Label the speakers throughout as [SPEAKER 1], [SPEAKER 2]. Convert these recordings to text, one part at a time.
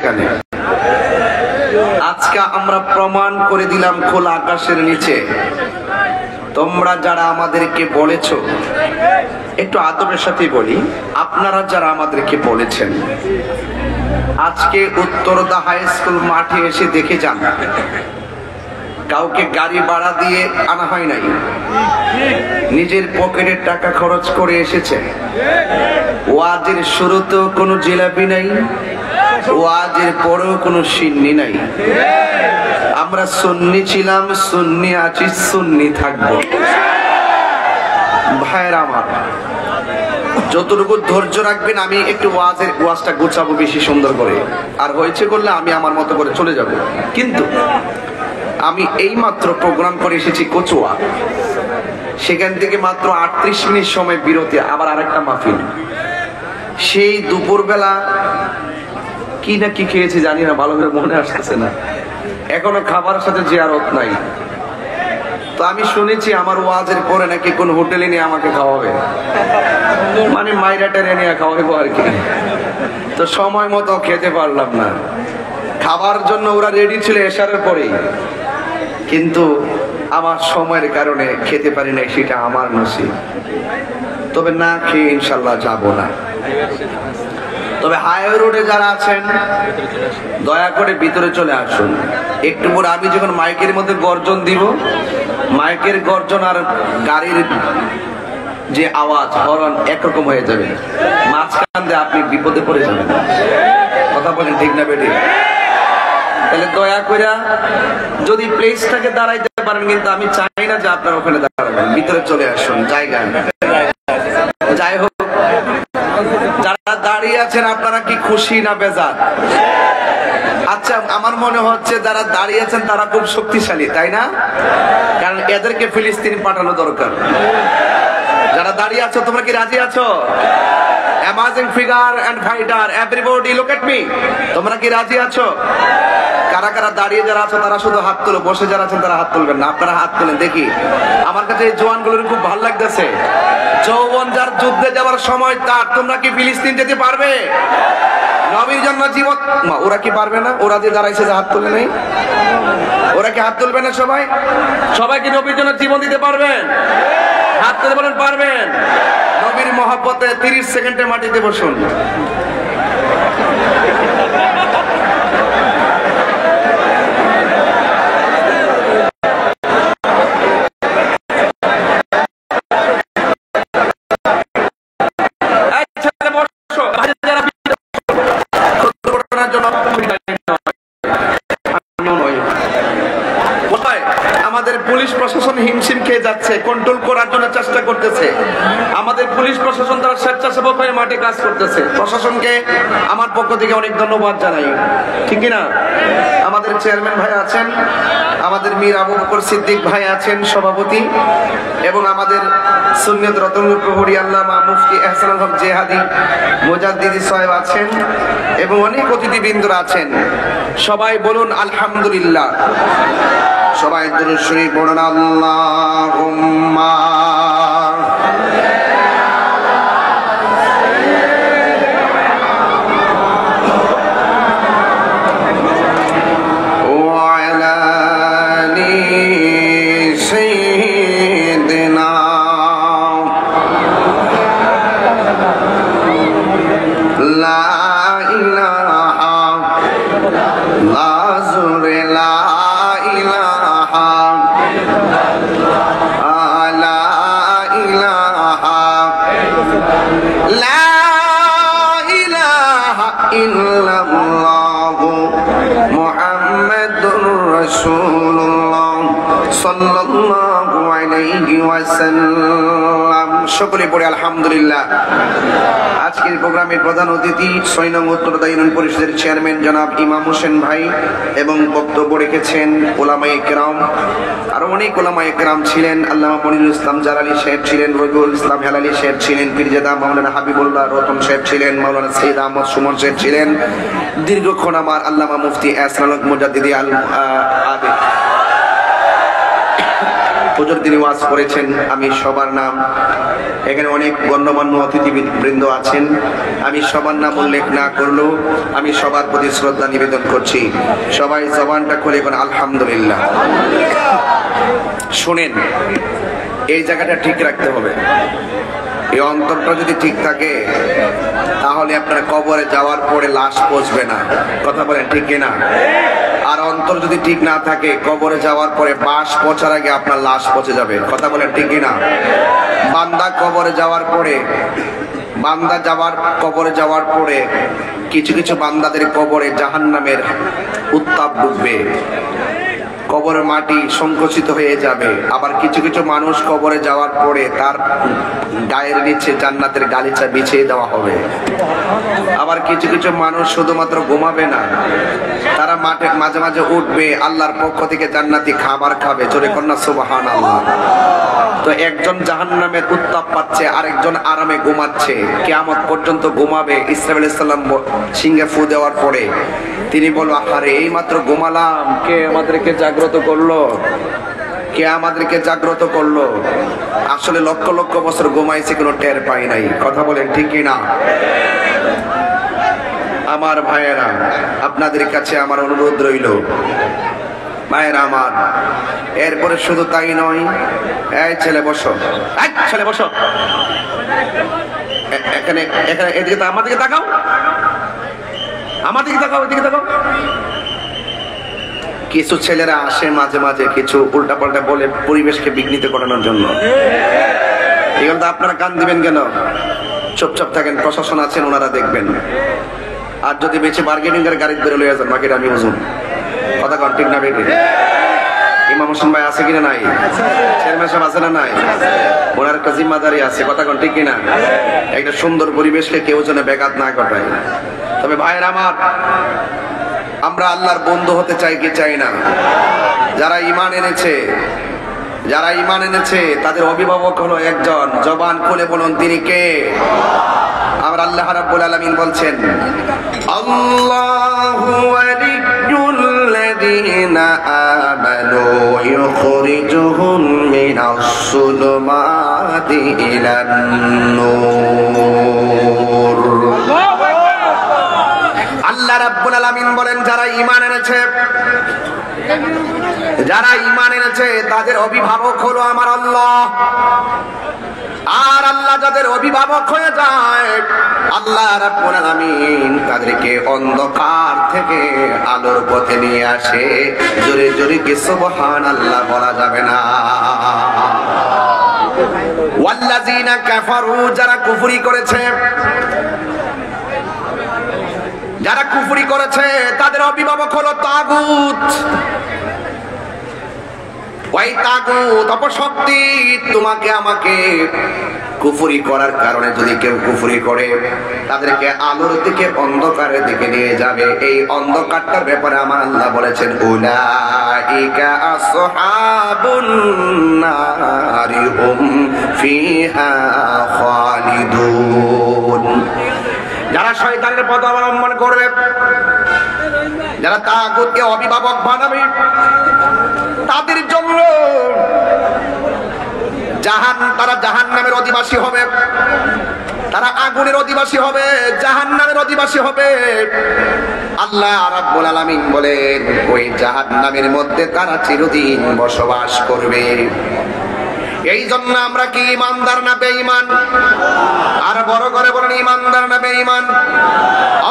[SPEAKER 1] সেখানে। আজকে আমরা প্রমাণ করে দিলাম খোলা আকাশের নিচে, তোমরা যারা আমাদেরকে বলেছো, একটু আদবের সাথে বলি, আপনারা যারা আমাদেরকে বলেছেন, আজকে উত্তরদা হাই স্কুল মাঠে এসে দেখে যান, কাউকে গাড়ি ভাড়া দিয়ে আনা হয় নাই, নিজের পকেটের টাকা খরচ করে এসেছে। ওয়াজের শুরুতেও কোনো জিলাপি নাই, ওয়াজের পরেও কোনো সিন্নি নাই। আমরা সুন্নি ছিলাম, সুন্নি আছি, সুন্নি থাকবো। ভাইয়েরা আমার, যতটুকু ধৈর্য রাখবেন, আমি একটু ওয়াজটা গুছাবো বেশি সুন্দর করে, আর হয়েছে করলে আমি আমার মতো করে চলে যাব। কিন্তু আমি এই মাত্র প্রোগ্রাম করে এসেছি কচুয়া, সেখান থেকে মাত্র 38 মিনিট সময় বিরতি, আবার আরেকটা মাহফিল। সেই দুপুরবেলা কি না কি খেয়েছি জানি না, ভালো করে মনে আসতেছে না, এখনো খাবারের সাথে জিয়ারত নাই। তো আমি শুনেছি আমার ওয়াজের পরে নাকি কোন হোটেলে নিয়ে আমাকে খাওয়াবে, মানে মাইরাটারে নিয়ে খাওয়াবো আর কি। তো সময় মতো খেতে পারলাম না, খাবার জন্য ওরা রেডি ছিল এশারের পরেই, কিন্তু আমার সময়ের কারণে খেতে পারি না, সেটা আমার নসিব। তবে না খেয়ে ইনশাল্লাহ যাব না। তবে হাই রোডে যারা আছেন, দয়া করে ভিতরে চলে আসুন। একটু পরে আমি যখন মাইকের মধ্যে গর্জন দিব, মাইকের গর্জন আর গাড়ির যে আওয়াজ, হরন একরকম হয়ে যাবে, মাঝখান দিয়ে আপনি বিপদে পড়ে যাবেন। কথা বলেন ঠিক না বেটি? তাহলে দয়া করে যদি প্লেসটাকে দাঁড়াইতে পারেন, কিন্তু আমি চাই না যে আপনারা ওখানে দাঁড়াবেন, ভিতরে চলে আসুন জায়গা। যাই হোক, যারা দাঁড়িয়ে আছেন আপনারা কি খুশি না বেজার? আচ্ছা, আমার মনে হচ্ছে যারা দাঁড়িয়ে আছেন তারা খুব শক্তিশালী, তাই না? কারণ এদেরকে ফিলিস্তিন পাঠানো দরকার। যারা দাঁড়িয়ে আছো, তোমরা কি রাজি আছো? Amazing figure and fighter, everybody look at me. তোমরা কি রাজি আছো? কারা কারা দাঁড়িয়ে যারা আছো তারা শুধু হাত তুলো, বসে যারা আছেন তারা হাত তুলবেন না। আপনারা হাত তুলেন দেখি। আমার কাছে এই জওয়ানগুলোর খুব ভালো লাগতেছে। যৌবন যার যুদ্ধে যাওয়ার সময় তার, তোমরা কি ফিলিস্তিন যেতে পারবে? নবীর জন্য জীবন, ওরা কি পারবে না? ওরা যে দাঁড়াইছে যে হাত তুলে নেই, ওরা কি হাত তুলবে না? সবাই সবাই কি নবীর জন্য জীবন দিতে পারবেন? হাত তুলে বলেন পারবেন। নবীর মহব্বতে 30 সেকেন্ডে মাটিতে বসুন। আমাদের পুলিশ প্রশাসন হিমশিম খেয়ে যাচ্ছে, কন্ট্রোল করার জন্য চেষ্টা করতেছে। আমাদের পুলিশ প্রশাসন তারা স্বেচ্ছাসেবক হয়ে মাঠে কাজ করতেছে। প্রশাসনকে আমার পক্ষ থেকে অনেক ধন্যবাদ জানাই, ঠিক না? আমাদের চেয়ারম্যান ভাই আছেন, আমাদের মীর আবু বকর সিদ্দিক ভাই আছেন সভাপতি, এবং আমাদের সুন্নিয়ত রতনুল প্রহরী আল্লামা মুফতি এহসানুল হক জেহাদি মুজাদ্দিদি সাহেব আছেন, এবং অনেক অতিথিবৃন্দরা আছেন। সবাই বলুন আলহামদুলিল্লাহ। সবাই দুরূদ শরীফ পড়ুন। আল্লাহুম্মা ওয়া আলা আলি সাইয়্যিদিনা লা ইলাহা লা জুরে লা ইল্লাল্লাহু মুহাম্মাদুর রাসূলুল্লাহ সাল্লাল্লাহু আলাইহি ওয়াসাল্লাম। সকলে পড়ে আলহামদুলিল্লাহ। আজকের প্রোগ্রামের প্রধান অতিথি ৬ নং উত্তরদা ইউনিয়ন পরিষদের চেয়ারম্যান জনাব ইমাম হোসেন ভাই, এবং বক্তব্য রেখেছেন ওলামায়ে কেরাম। আরো অনেক ওলামায়ে কেরাম ছিলেন। আল্লামা মনিরুল ইসলাম জালালী সাহেব ছিলেন, রবিউল ইসলাম হেলালী সাহেব ছিলেন, পীরজাদা মাওলানা হাবিবুল্লাহ রতন সাহেব ছিলেন, মাওলানা সৈয়দ আহমদ সুমন সাহেব ছিলেন। দীর্ঘক্ষণ আমার আল্লামা মুফতি এহসানুল হক মুজাদ্দিদি হুজুর তিনি ওয়াজ করেছেন, আমি সবার নাম, এখানে অনেক গণ্যমান্য অতিথিবৃন্দ আছেন, আমি সবার নাম উল্লেখ না করলেও আমি সবার প্রতি শ্রদ্ধা নিবেদন করছি। সবাই জবানটা খুলে এখন আলহামদুলিল্লাহ। শুনেন, এই জায়গাটা ঠিক রাখতে হবে। এই অন্তরটা যদি ঠিক থাকে তাহলে আপনার কবরে যাওয়ার পরে লাশ পচবে না। কথা বলেন ঠিক কিনা? আর অন্তর যদি ঠিক না থাকে, কবরে যাওয়ার পরে বাস পচার আগে আপনার লাশ পচে যাবে। কথা বলেন ঠিক কিনা? বান্দা কবরে যাওয়ার পরে, কবরে যাওয়ার পরে কিছু কিছু বান্দাদের কবরে জাহান্নামের উত্তাপ ডুববে, কবরের মাটি সংকুচিত হয়ে যাবে। আবার কিছু কিছু মানুষ কবরে যাওয়ার পরে তার গায়ের নিচে জান্নাতের গালিচা বিছিয়ে দেওয়া হবে। আবার কিছু কিছু মানুষ শুধুমাত্র ঘুমাবে না, তারা মাঝে মাঝে উঠবে, আল্লাহর পক্ষ থেকে জান্নাতি খাবার খাবে। জোরে কন্যা সুবহানাল্লাহ। তো একজন জাহান্নামের উত্তাপ পাচ্ছে, আরেকজন আরামে ঘুমাচ্ছে, কিয়ামত পর্যন্ত ঘুমাবে। ইসরাঈল আলাইহিস সালাম সিংহে ফু দেওয়ার পরে তিনি বলল, আরে এই মাত্র ঘুমালাম, কে আমাদেরকে জাগ্রত করলো? কে আমাদেরকে জাগ্রত করলো? আসলে লক্ষ লক্ষ বছর ঘুমাইছে, কোনো টের পাই নাই। কথা বলেন ঠিক কিনা? আমার ভাইয়েরা, আপনাদের কাছে আমার অনুরোধ রইল, ভাইয়েরা আমার, এরপরে শুধু তাই নয়, এই ছেলে বসো, এই ছেলে বসো, এখানে এখানে এদিকে, আমার দিকে তাকাও, আমার দিকে তাকাও, এদিকে তাকাও। কিছু ছেলেরা আসে মাঝে মাঝে কিছু উল্টা পাল্টা বলে পরিবেশকে বিঘ্নিত করানোর জন্য। এগুলো তো আপনারা কান দিবেন কেন? চুপচাপ থাকেন, প্রশাসন আছেন, ওনারা দেখবেন। আর যদি বেঁচে বার্গেনিং এর গাড়ি বেরো লইয়া যান, বাকিটা আমি বুঝুন। কথা কন ঠিক না বেটি? ইমাম হোসেন ভাই আছে কিনা নাই? চেয়ারম্যান সাহেব আছে না নাই? ওনার একটা জিম্মাদারি আছে। কথা কন ঠিক কিনা? একটা সুন্দর পরিবেশকে কেউ যেন ব্যাঘাত না ঘটায়। তবে ভাইয়ের আমার, আমরা আল্লাহর বন্ধু হতে চাই কি চাই না? যারা ঈমান এনেছে তাদের অভিভাবক হলো একজন। জবান খুলে বলুন, তিনি কে? আমার আল্লাহ রাব্বুল আলামিন বলছেন, আল্লাহু ওয়ালিয়্যুল্লাযীনা আমানু ইউখরিজুহুম মিনাস-সুলুমাতি ইলান-নূর। আল্লাহ রাব্বুল আলামিন বলেন, যারা ঈমান এনেছে তাদের অভিভাবক হলো আমার আল্লাহ। আর আল্লাহ যাদের অভিভাবক হয়ে যায়, আল্লাহ রাব্বুল আলামিন তাদেরকে অন্ধকার থেকে আলোর পথে নিয়ে আসে। জোরে জোরে কি সুবহানাল্লাহ বলা যাবে না? ওয়াল্লাযীনা কাফারু, যারা কুফরি করেছে তাদের অভিভাবক হলো তাগুত। ওই তাগুত, অপশক্তি, তোমাকে আমাকে কুফরি করার কারণে যদি কেউ কুফরি করে, তাদেরকে আলোর দিকে অন্ধকারের দিকে নিয়ে যাবে। এই অন্ধকারটার ব্যাপারে আমার আল্লাহ বলেছেন, উলাইকা আসহাবুন নারি হুম ফিহা খালিদুন। যারা শয়তানের পথ অবলম্বন করবে, যারা তাগুতকে অভিভাবক বানাবে, তাদের জন্য তারা জাহান্নামের অধিবাসী হবে, তারা আগুনের অধিবাসী হবে, জাহান্নামের অধিবাসী হবে। আল্লাহ রাব্বুল আলামিন বলেন, ওই জাহান্নামের মধ্যে তারা চিরদিন বসবাস করবে। এই জন্য আমরা কি ঈমানদার না বেঈমান? আর বড় করে বলেন, ঈমানদার না বেঈমান?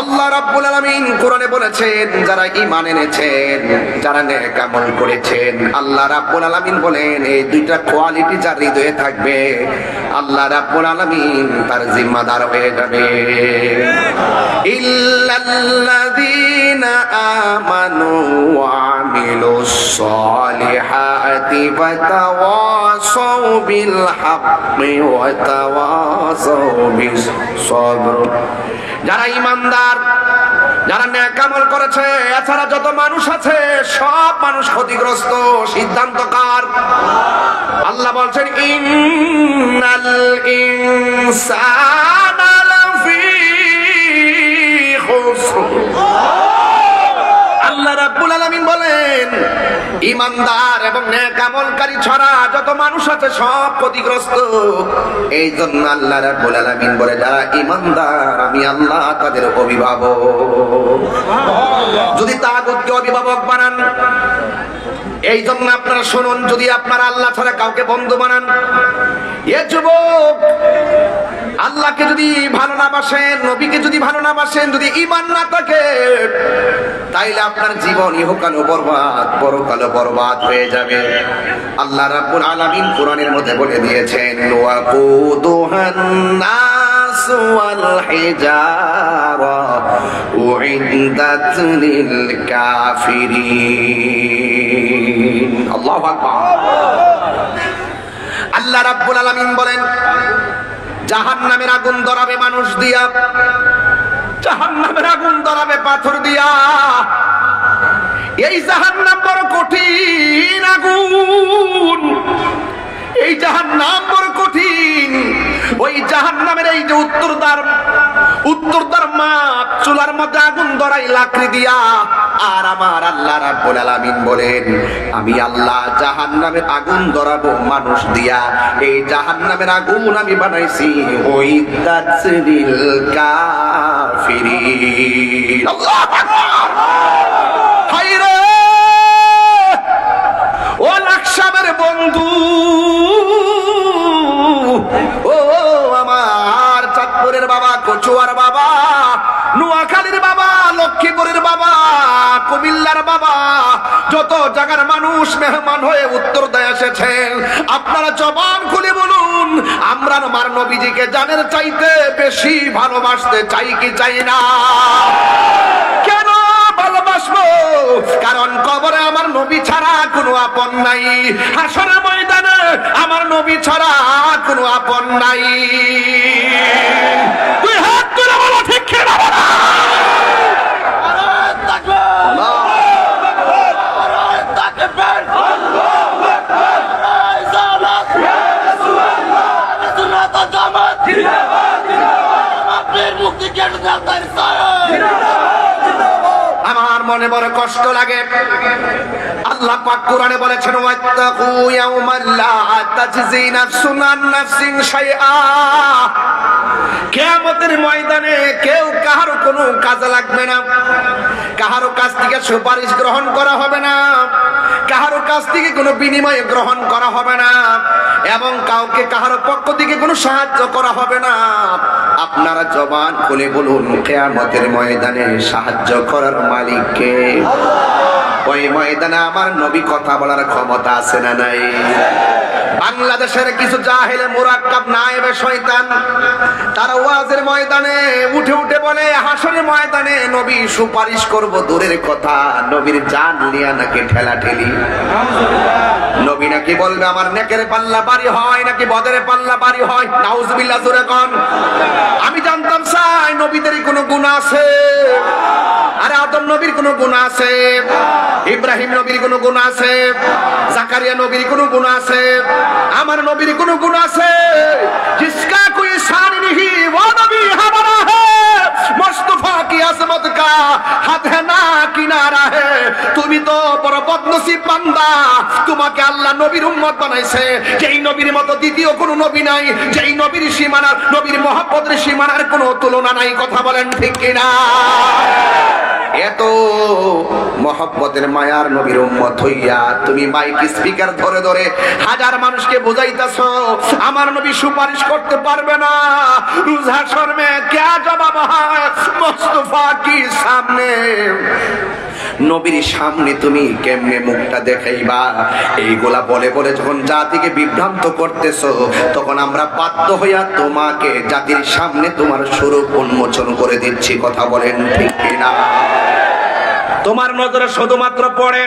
[SPEAKER 1] আল্লাহ রাব্বুল আলামিন কোরআনে বলেছেন, যারা ঈমান এনেছেন, যারা নেক আমল করেছেন, আল্লাহ রাব্বুল আলামিন বলেন, এই দুইটা কোয়ালিটি যার হৃদয়ে থাকবে, আল্লাহ রাব্বুল আলামিন তার জিম্মাদার হয়ে যাবে। ইল্লাল্লাযীনা আমানু ওয়া আমিলুস সালিহাতি ওয়া তাওয়াসাউ বিল হাক্কি ওয়া তাওয়াসাউ বিস সবর। যারা ঈমানদার, যারা নেক আমল করেছে, এছাড়া যত মানুষ আছে সব মানুষ ক্ষতিগ্রস্ত। সিদ্ধান্ত কার? আল্লাহ বলছেন, ইন্নাল ইনসানা লাফি খুসর। আল্লাহ রাব্বুল আলামিন বলেন, ইমানদার এবং নেক আমলকারী ছাড়া যত মানুষ আছে সব ক্ষতিগ্রস্ত। এই জন্য আল্লাহ রাব্বুল আলামিন বলে যারা ইমানদার আমি আল্লাহ তাদের অভিভাবক। যদি তাগুতকে অভিভাবক বানান, এই জন্য আপনারা শুনুন, যদি আপনারা আল্লাহ ছাড়া কাউকে বন্ধু বানান, এ যুবক আল্লাহকে যদি ভালো না বাসেন, নবীকে যদি ভালো না বাসেন, যদি ঈমান না থাকে, তাইলে আপনার জীবন ইহকালও বরবাদ পরকালও বরবাদ হয়ে যাবে। আল্লাহ রাব্বুল আলামিন কোরআনের মধ্যে বলে দিয়েছেন ওয়াকুদুহান নাস ওয়াল হিজারা উইদ্দাত লিল কাফিরিন। আল্লাহু আকবার। আল্লাহ রাব্বুল আলামিন বলেন জাহান্নামের আগুন ধরাবে মানুষ দিয়া, জাহান্নামের আগুন ধরাবে পাথর দিয়া। এই জাহান্নাম বড় কঠিন আগুন, এই জাহান্নাম বড় কঠিন। ওই জাহান্নামের এই যে উত্তরদার মাপ চুলার মধ্যে আগুন ধরাই লাকড়ি দিয়া। আর আমার আল্লাহ রাব্বুল আলামিন বলেন আমি আল্লাহ জাহান্নামের আগুন ধরাবো মানুষ দিয়া। এই জাহান্নামের আগুন আমি বানাইছি ওই তাসরিল কাফিরিন। আল্লাহু আকবার। হায়রে ও লাকসামের বন্ধু, ও আমার চাঁদপুরের বাবা, কচুয়ার বাবা, নোয়াখালীর বাবা, লক্ষ্মীপুরের বাবা, কুমিল্লার বাবা, যত জায়গার মানুষ মেহমান হয়ে উত্তর দেয় এসেছেন, আপনারা জবান খুলে বলুন আমরা আমার নবীজিকে জানের চাইতে বেশি ভালোবাসতে চাই কি চাই না? কেন ভালোবাসবো? কারণ কবরে আমার নবী ছাড়া কোনো আপন নাই, হাসরের ময়দানে আমার নবী ছাড়া কোনো আপন নাই। তুই হাত তুলে বলো ঠিক কি না বলো? আমার মনে বড় কষ্ট লাগে। আল্লাহ পাক কোরআনে বলেছেন ওয়াত্তাকু ইয়াওমান লা তাজজি নাফসুন আন নাফসিন শাইআ। কিয়ামতের ময়দানে কেউ কারো কোনো কাজে লাগবে না, কারো কাছ থেকে সুপারিশ গ্রহণ করা হবে না, কারো কাছ থেকে কোনো বিনিময় গ্রহণ করা হবে না, এবং কাউকে কারো পক্ষ থেকে কোনো সাহায্য করা হবে না। আপনারা জবান খুলে বলুন কিয়ামতের ময়দানে সাহায্য করার মালিক কে? ওই ময়দানে আমার নবী কথা বলার ক্ষমতা আছে না নাই? বাংলাদেশের কিছু জাহেলে মুরাক্কাব নায়েবে শয়তান তারা ওয়াজের ময়দানে উঠে উঠে বলে হাসরের ময়দানে নবী সুপারিশ করব, দূরের কথা নবীর জান নিয়া নাকি ঠেলা ঠেলি। নবী নাকি বলবে আমার নেকের পাল্লা বাড়ি হয় নাকি বদরের পাল্লা বাড়ি হয়। নাউজুবিল্লাহ জোরে কোন। আমি জানতাম চাই নবীদের কোনো গুনাহ আছে? আরে আদম নবীর কোনো গুনাহ আছে? ইব্রাহিম নবীর কোনো গুনাহ আছে? জাকারিয়া নবীর কোনো গুনাহ আছে? আমার নবীর কোনো গুনাহ আছে? जिसका कोई शान नहीं वो नबी हमारा है, मुस्तफा की अजमत का हद है ना किनारा है। তুমি তো বড় বদনসিব বান্দা, তোমাকে আল্লাহ নবীর উম্মত বানাইছে, যেই নবীর মতো দ্বিতীয় কোনো নবী নাই, যেই নবীর সীমানার নবীর মহব্বতের সীমানার কোনো তুলনা নাই। কথা বলেন ঠিক কিনা? এত মহব্বতের মায়ার নবীর উম্মত হইয়া তুমি মাইক স্পিকার ধরে ধরে হাজার মানুষকে বুঝাইতেছ আমার নবী সুপারিশ করতে পারবে না। রোজ হাশর মে क्या জবাব হয় মুস্তাফা কি সামনে? নবীর সামনে তুমি কেমনে মুখটা দেখাইবা? এইগুলা বলে বলে যখন জাতিকে বিভ্রান্ত করতেছো, তখন আমরা বাধ্য হইয়া তোমাকে জাতির সামনে তোমার স্বরূপ উন্মোচন করে দিচ্ছি। কথা বলেন ঠিক কিনা? তোমার নজরে শুধুমাত্র পড়ে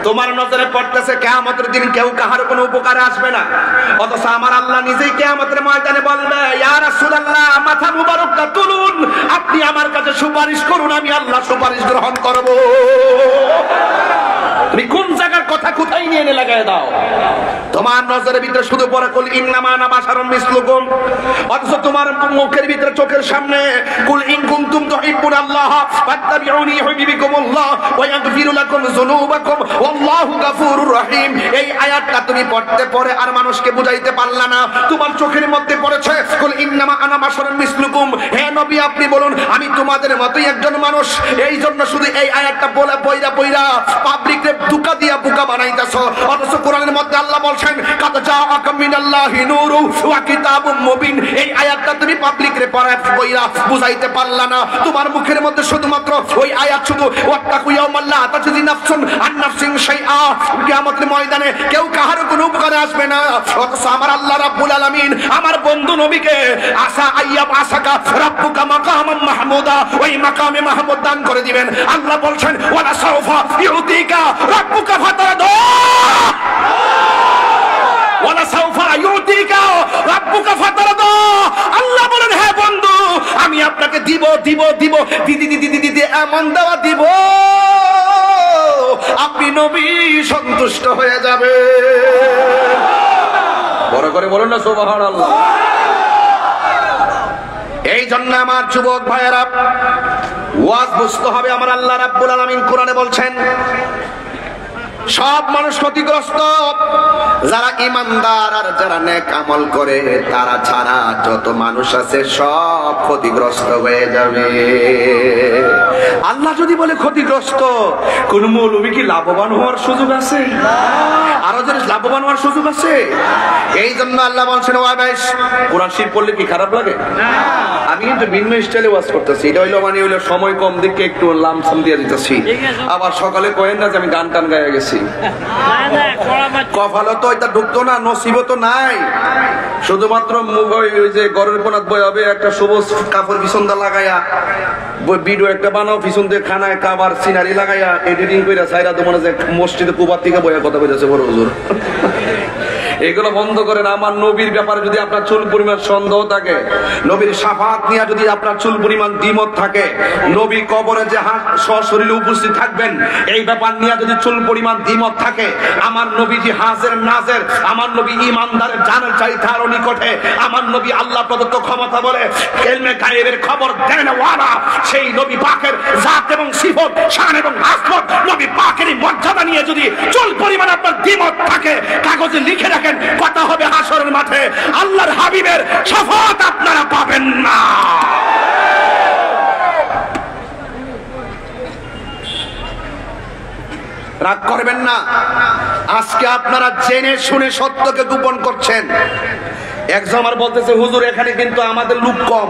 [SPEAKER 1] তোমার নজরে পড়তেছে কিয়ামতের দিন কেউ কাহার কোনো উপকারে আসবে না, অথচ আমার আল্লাহ নিজেই কিয়ামতের ময়দানে বলবে ইয়া রাসূলুল্লাহ মাথা মুবারকটা তুলুন, আপনি আমার কাছে সুপারিশ করুন, আমি আল্লাহ সুপারিশ গ্রহণ করব। তুমি কোন জায়গার কথা কোথায় নিয়ে এনে লাগায় দাও? তোমার নজরের ভিতরে শুধু পড়ে কুল ইন্নামা আনা বাশারুম মিসলুকুম, অথচ তোমার মুখের ভিতরে চোখের সামনে কুল ইন কুনতুম তুহিব্বুনাল্লাহ ফাত্তাবিউনি ইউহিব্বুকুমুল্লাহ ওয়া ইয়াগফিরু লাকুম যুনুবাকুম ওয়াল্লাহু গাফুরুর রহিম। এই আয়াতটা তুমি পড়তে পড়ে আর মানুষকে বুঝাইতে পারলা না, তোমার চোখের মধ্যে পড়েছে কুল ইন্নামা আনা বাশারুম মিসলুকুম। হে নবী আপনি বলুন আমি তোমাদের মতই একজন মানুষ। এই জন্য শুধু এই আয়াতটা বলে পয়রা পয়রা পাবলিককে ধোঁকা দিয়া বোকা বানাইতাছো। অথচ কোরআনের মধ্যে আল্লাহ বলছেন কাদ জাআকুম মিনাল্লাহি নূরু ওয়া কিতাবুম মুবিন। এই আয়াতটা তুমি পাবলিকরে পড়ায় পয়রা বুঝাইতে পারলা না, তোমার মুখের মধ্যে শুধুমাত্র ওই আয়াত শুধু ওয়াত্তাকু ইয়াওমান লা তাজজি নাফসুন আন নাফসিন শাইআ, কিয়ামতের ময়দানে কেউ কাহার কোনো উপকারে আসবে না। অথচ আমার আল্লাহ রাব্বুল আলামিন আমার বন্ধু নবীকে আসা আইয়াব আসাকা রাব্বুকা মাকামান মাহমুদা, ওই মাকামে মাহমুদ দান করে দিবেন। আল্লাহ বলছেন ওয়ালা সাউফা ইউতিকা রাব্বুকা ফাতারদা, ওয়ালা সাউফা ইউতিকা রাব্বুকা ফাতারদা। আল্লাহ বলেন হে বন্ধু আমি আপনাকে দিব দিব দিব দিদি এমন দেওয়া দিব আপনি নবী সন্তুষ্ট হয়ে যাবে। বড় করে বলুন না সুবহানাল্লাহ। এই জন্য আমার যুবক ভাইয়েরা ওয়াজ বুঝতে হবে। আমার আল্লাহ রাব্বুল আলামিন কোরআনে বলছেন সব মানুষ ক্ষতিগ্রস্ত, যারা ইমানদার আর যারা নেক আমল করে তারা ছাড়া যত মানুষ আছে সব ক্ষতিগ্রস্ত হয়ে যাবে। আল্লাহ যদি বলে ক্ষতিগ্রস্ত, কোন মৌলবী কি লাভবান হওয়ার সুযোগ আছে? আরো যদি লাভবান হওয়ার সুযোগ আছে? এই জন্য আল্লাহ বলছেন ওয়াইস কোরআন শরীফ পড়লে কি খারাপ লাগে? আমি কিন্তু ভিন্ন স্টাইলে ওয়াজ করতেছি, এটা হইলো মানে হইলো সময় কম দিকে একটু লামসাম দিয়ে দিতেছি। আবার সকালে কয়েন না যে আমি গান টান গায়ে গেছি, কপালও তো এটা ঢুকতো না, নসিবও তো নাই। শুধুমাত্র ওই যে ঘরের কোনাত বয়াবে একটা সবুজ কাপড় পিছন দা লাগাইয়া ভিডিও একটা বানাও, পিছন দিয়ে খানায় খাবার সিনারি লাগাইয়া এডিটিং করে সাইরা তো মনে হয় মসজিদে কুবার থেকে বইয়া কথা বলেছে বড় হুজুর। এগুলো বন্ধ করেন। আমার নবীর ব্যাপারে যদি আপনার চুল পরিমাণ সন্দেহ থাকে, নবীর শাফাত নিয়ে যদি আপনার চুল পরিমাণ দ্বিমত থাকে, নবী কবরে যে সশরীরে উপস্থিত থাকবেন এই ব্যাপার নিয়ে যদি চুল পরিমাণ দ্বিমত থাকে, আমার নবীজি হাজের নাজের, আমার নবী ইমানদারের জানের চাইতে আরো নিকটে, আমার নবী আল্লাহ প্রদত্ত ক্ষমতা বলে ইলমে গায়েবের খবর দেন ওয়ালা, সেই নবী পাকের জাত এবং সিফত শান এবং আসমাত নবী পাকের মর্যাদা নিয়ে যদি চুল পরিমাণ আপনার দ্বিমত থাকে, কাগজে লিখে রাখেন, কথা হবে হাসরের মাঠে আল্লাহর হাবিবের শাফাত আপনারা পাবেন না। রাগ করবেন না। আজকে আপনারা জেনে শুনে সত্যকে গোপন করছেন। একজন আমার বলতেছে হুজুর এখানে কিন্তু আমাদের লোক কম,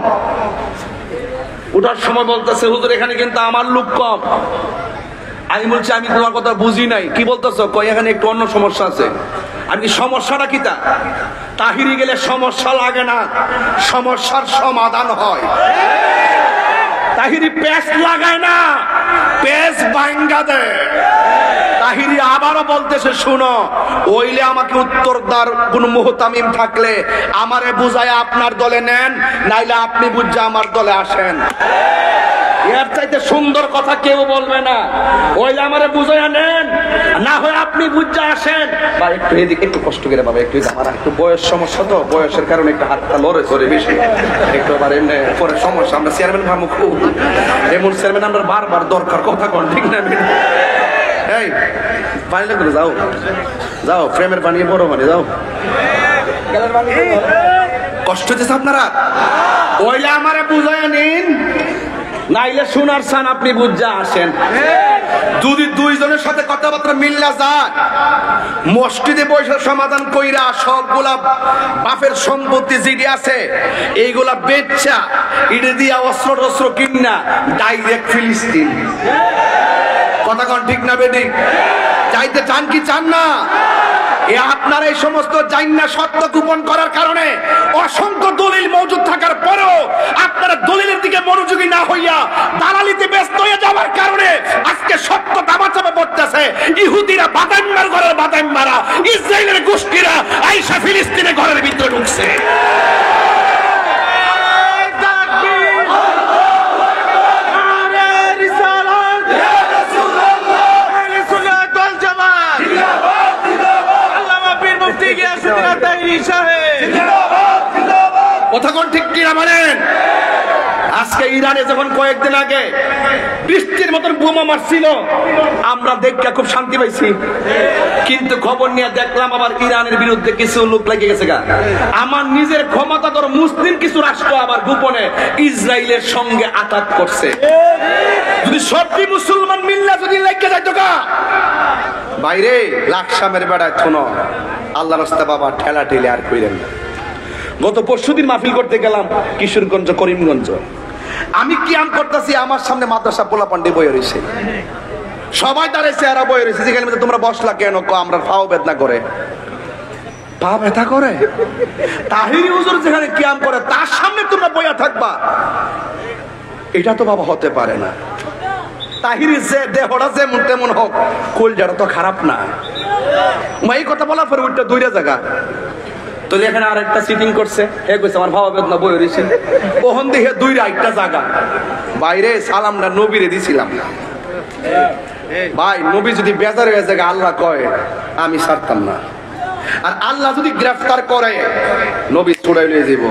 [SPEAKER 1] ওঠার সময় বলতেছে হুজুর এখানে কিন্তু আমার লোক কম। আমি বলছি আমি তোমার কথা বুঝি নাই, কি বলতেছো? কই এখানে একটু অন্য সমস্যা আছে। আমি সমস্যাটা কি? তাহিরি গেলে সমস্যা লাগে না, সমস্যার সমাধান হয়। তাহিরি পেস লাগায় না, পেস ভাঙ্গা দেয়। তাহিরি আবারও বলতেছে শুনো, ওইলে আমাকে উত্তরদার কোন মুহতামিম থাকলে আমারে বুঝায় আপনার দলে নেন, নাইলে আপনি বুঝা আমার দলে আসেন। এর চাইতে সুন্দর কথা কেউ বলবে না। ওইলে আমারে বুঝাইয়া নেন, না হয় আপনি বুঝা আসেন। বা একটু এদিকে একটু কষ্ট করে বাবা, একটু আমার একটু বয়স সমস্যা তো, বয়সের কারণে একটু হাতটা লড়ে চড়ে বেশি একটু আবার এমনি পরে সমস্যা। আমরা চেয়ারম্যান ভাবো খুব, এমন চেয়ারম্যান আমরা বারবার দরকার, কথা কন ঠিক না? এই পানি লাগবে, যাও যাও ফ্রেমের পানি বড় পানি যাও, কষ্ট হচ্ছে আপনারা। ওইলে আমারে বুঝাইয়া নিন, নাইলে শোনার চান আপনি বুঝা আসেন। যদি দুইজনের সাথে কথাবার্তা মিল্লা যায়, মসজিদে বসে সমাধান কইরা সবগুলা বাপের সম্পত্তি যেটি আছে এইগুলা বেচা ইডে দিয়া অস্ত্র টস্ত্র কিনা ডাইরেক্ট ফিলিস্তিন। কথা কন ঠিক না বেটি? যাইতে চান কি চান না? আপনারা এই সমস্ত জাইন্না সত্য গোপন করার কারণে অসংখ্য দলিল মজুদ থাকার পরেও আপনারা দলিলের দিকে মনোযোগী না হইয়া দালালিতে ব্যস্ত হয়ে যাওয়ার কারণে আজকে সত্য দামাচাপা পড়তেছে। ইহুদিরা বাদাইম্মার ঘরের বাদাইম্মারা, ইসরায়েলের গোষ্ঠীরা আইসা ফিলিস্তিনের ঘরের ভিতরে ঢুকছে। কথা কোন ঠিক কিনা বলেন? আজকে ইরানে যখন কয়েকদিন আগে বৃষ্টির মতন বোমা মারছিল, আমরা দেখে খুব শান্তি পাইছি, কিন্তু খবর নিয়ে দেখলাম আবার ইরানের বিরুদ্ধে কিছু লোক লেগে গেছে গা। আমার নিজের ক্ষমতাধর মুসলিম কিছু রাষ্ট্র আবার গোপনে ইসরায়েলের সঙ্গে আঘাত করছে। যদি সত্যি মুসলমান মিল্লা যদি লেগে যাইতো গা বাইরে লাকসামের বেড়ায় থুনো আল্লাহ রাস্তা বাবা ঠেলা ঠেলে আর কইলেন না। গত পরশুদিন মাহফিল করতে গেলাম কিশোরগঞ্জ করিমগঞ্জ, আমি কিয়াম করতেছি, আমার সামনে মাদ্রাসা পোলা পান্ডে বয়ে রয়েছে, সবাই দাঁড়াইছে আর বয়ে রয়েছে। যেখানে তোমরা বসলা কেন? আমরা পাও বেদনা করে। পা ব্যথা করে? তাহিরি হুজুর যেখানে কিয়াম করে তার সামনে তোমরা বইয়া থাকবা? এটা তো বাবা হতে পারে না। তাহিরি যে দেহটা যেমন তেমন হোক, কলজাটা তো খারাপ না। এই কথা বলার পরে ওইটা দুইটা জায়গা তো এখানে আর একটা সিটিং করছে, হে কইছে আমার ভাবা বেদনা বই রয়েছে, ওহন দেখে দুইটা একটা জায়গা বাইরে সালামটা নবীরে দিছিলাম। ভাই নবী যদি বেজার হয়ে যায় আল্লাহ কয় আমি ছাড়তাম না, আর আল্লাহ যদি গ্রেফতার করে নবী ছুড়াই নিয়ে যাব।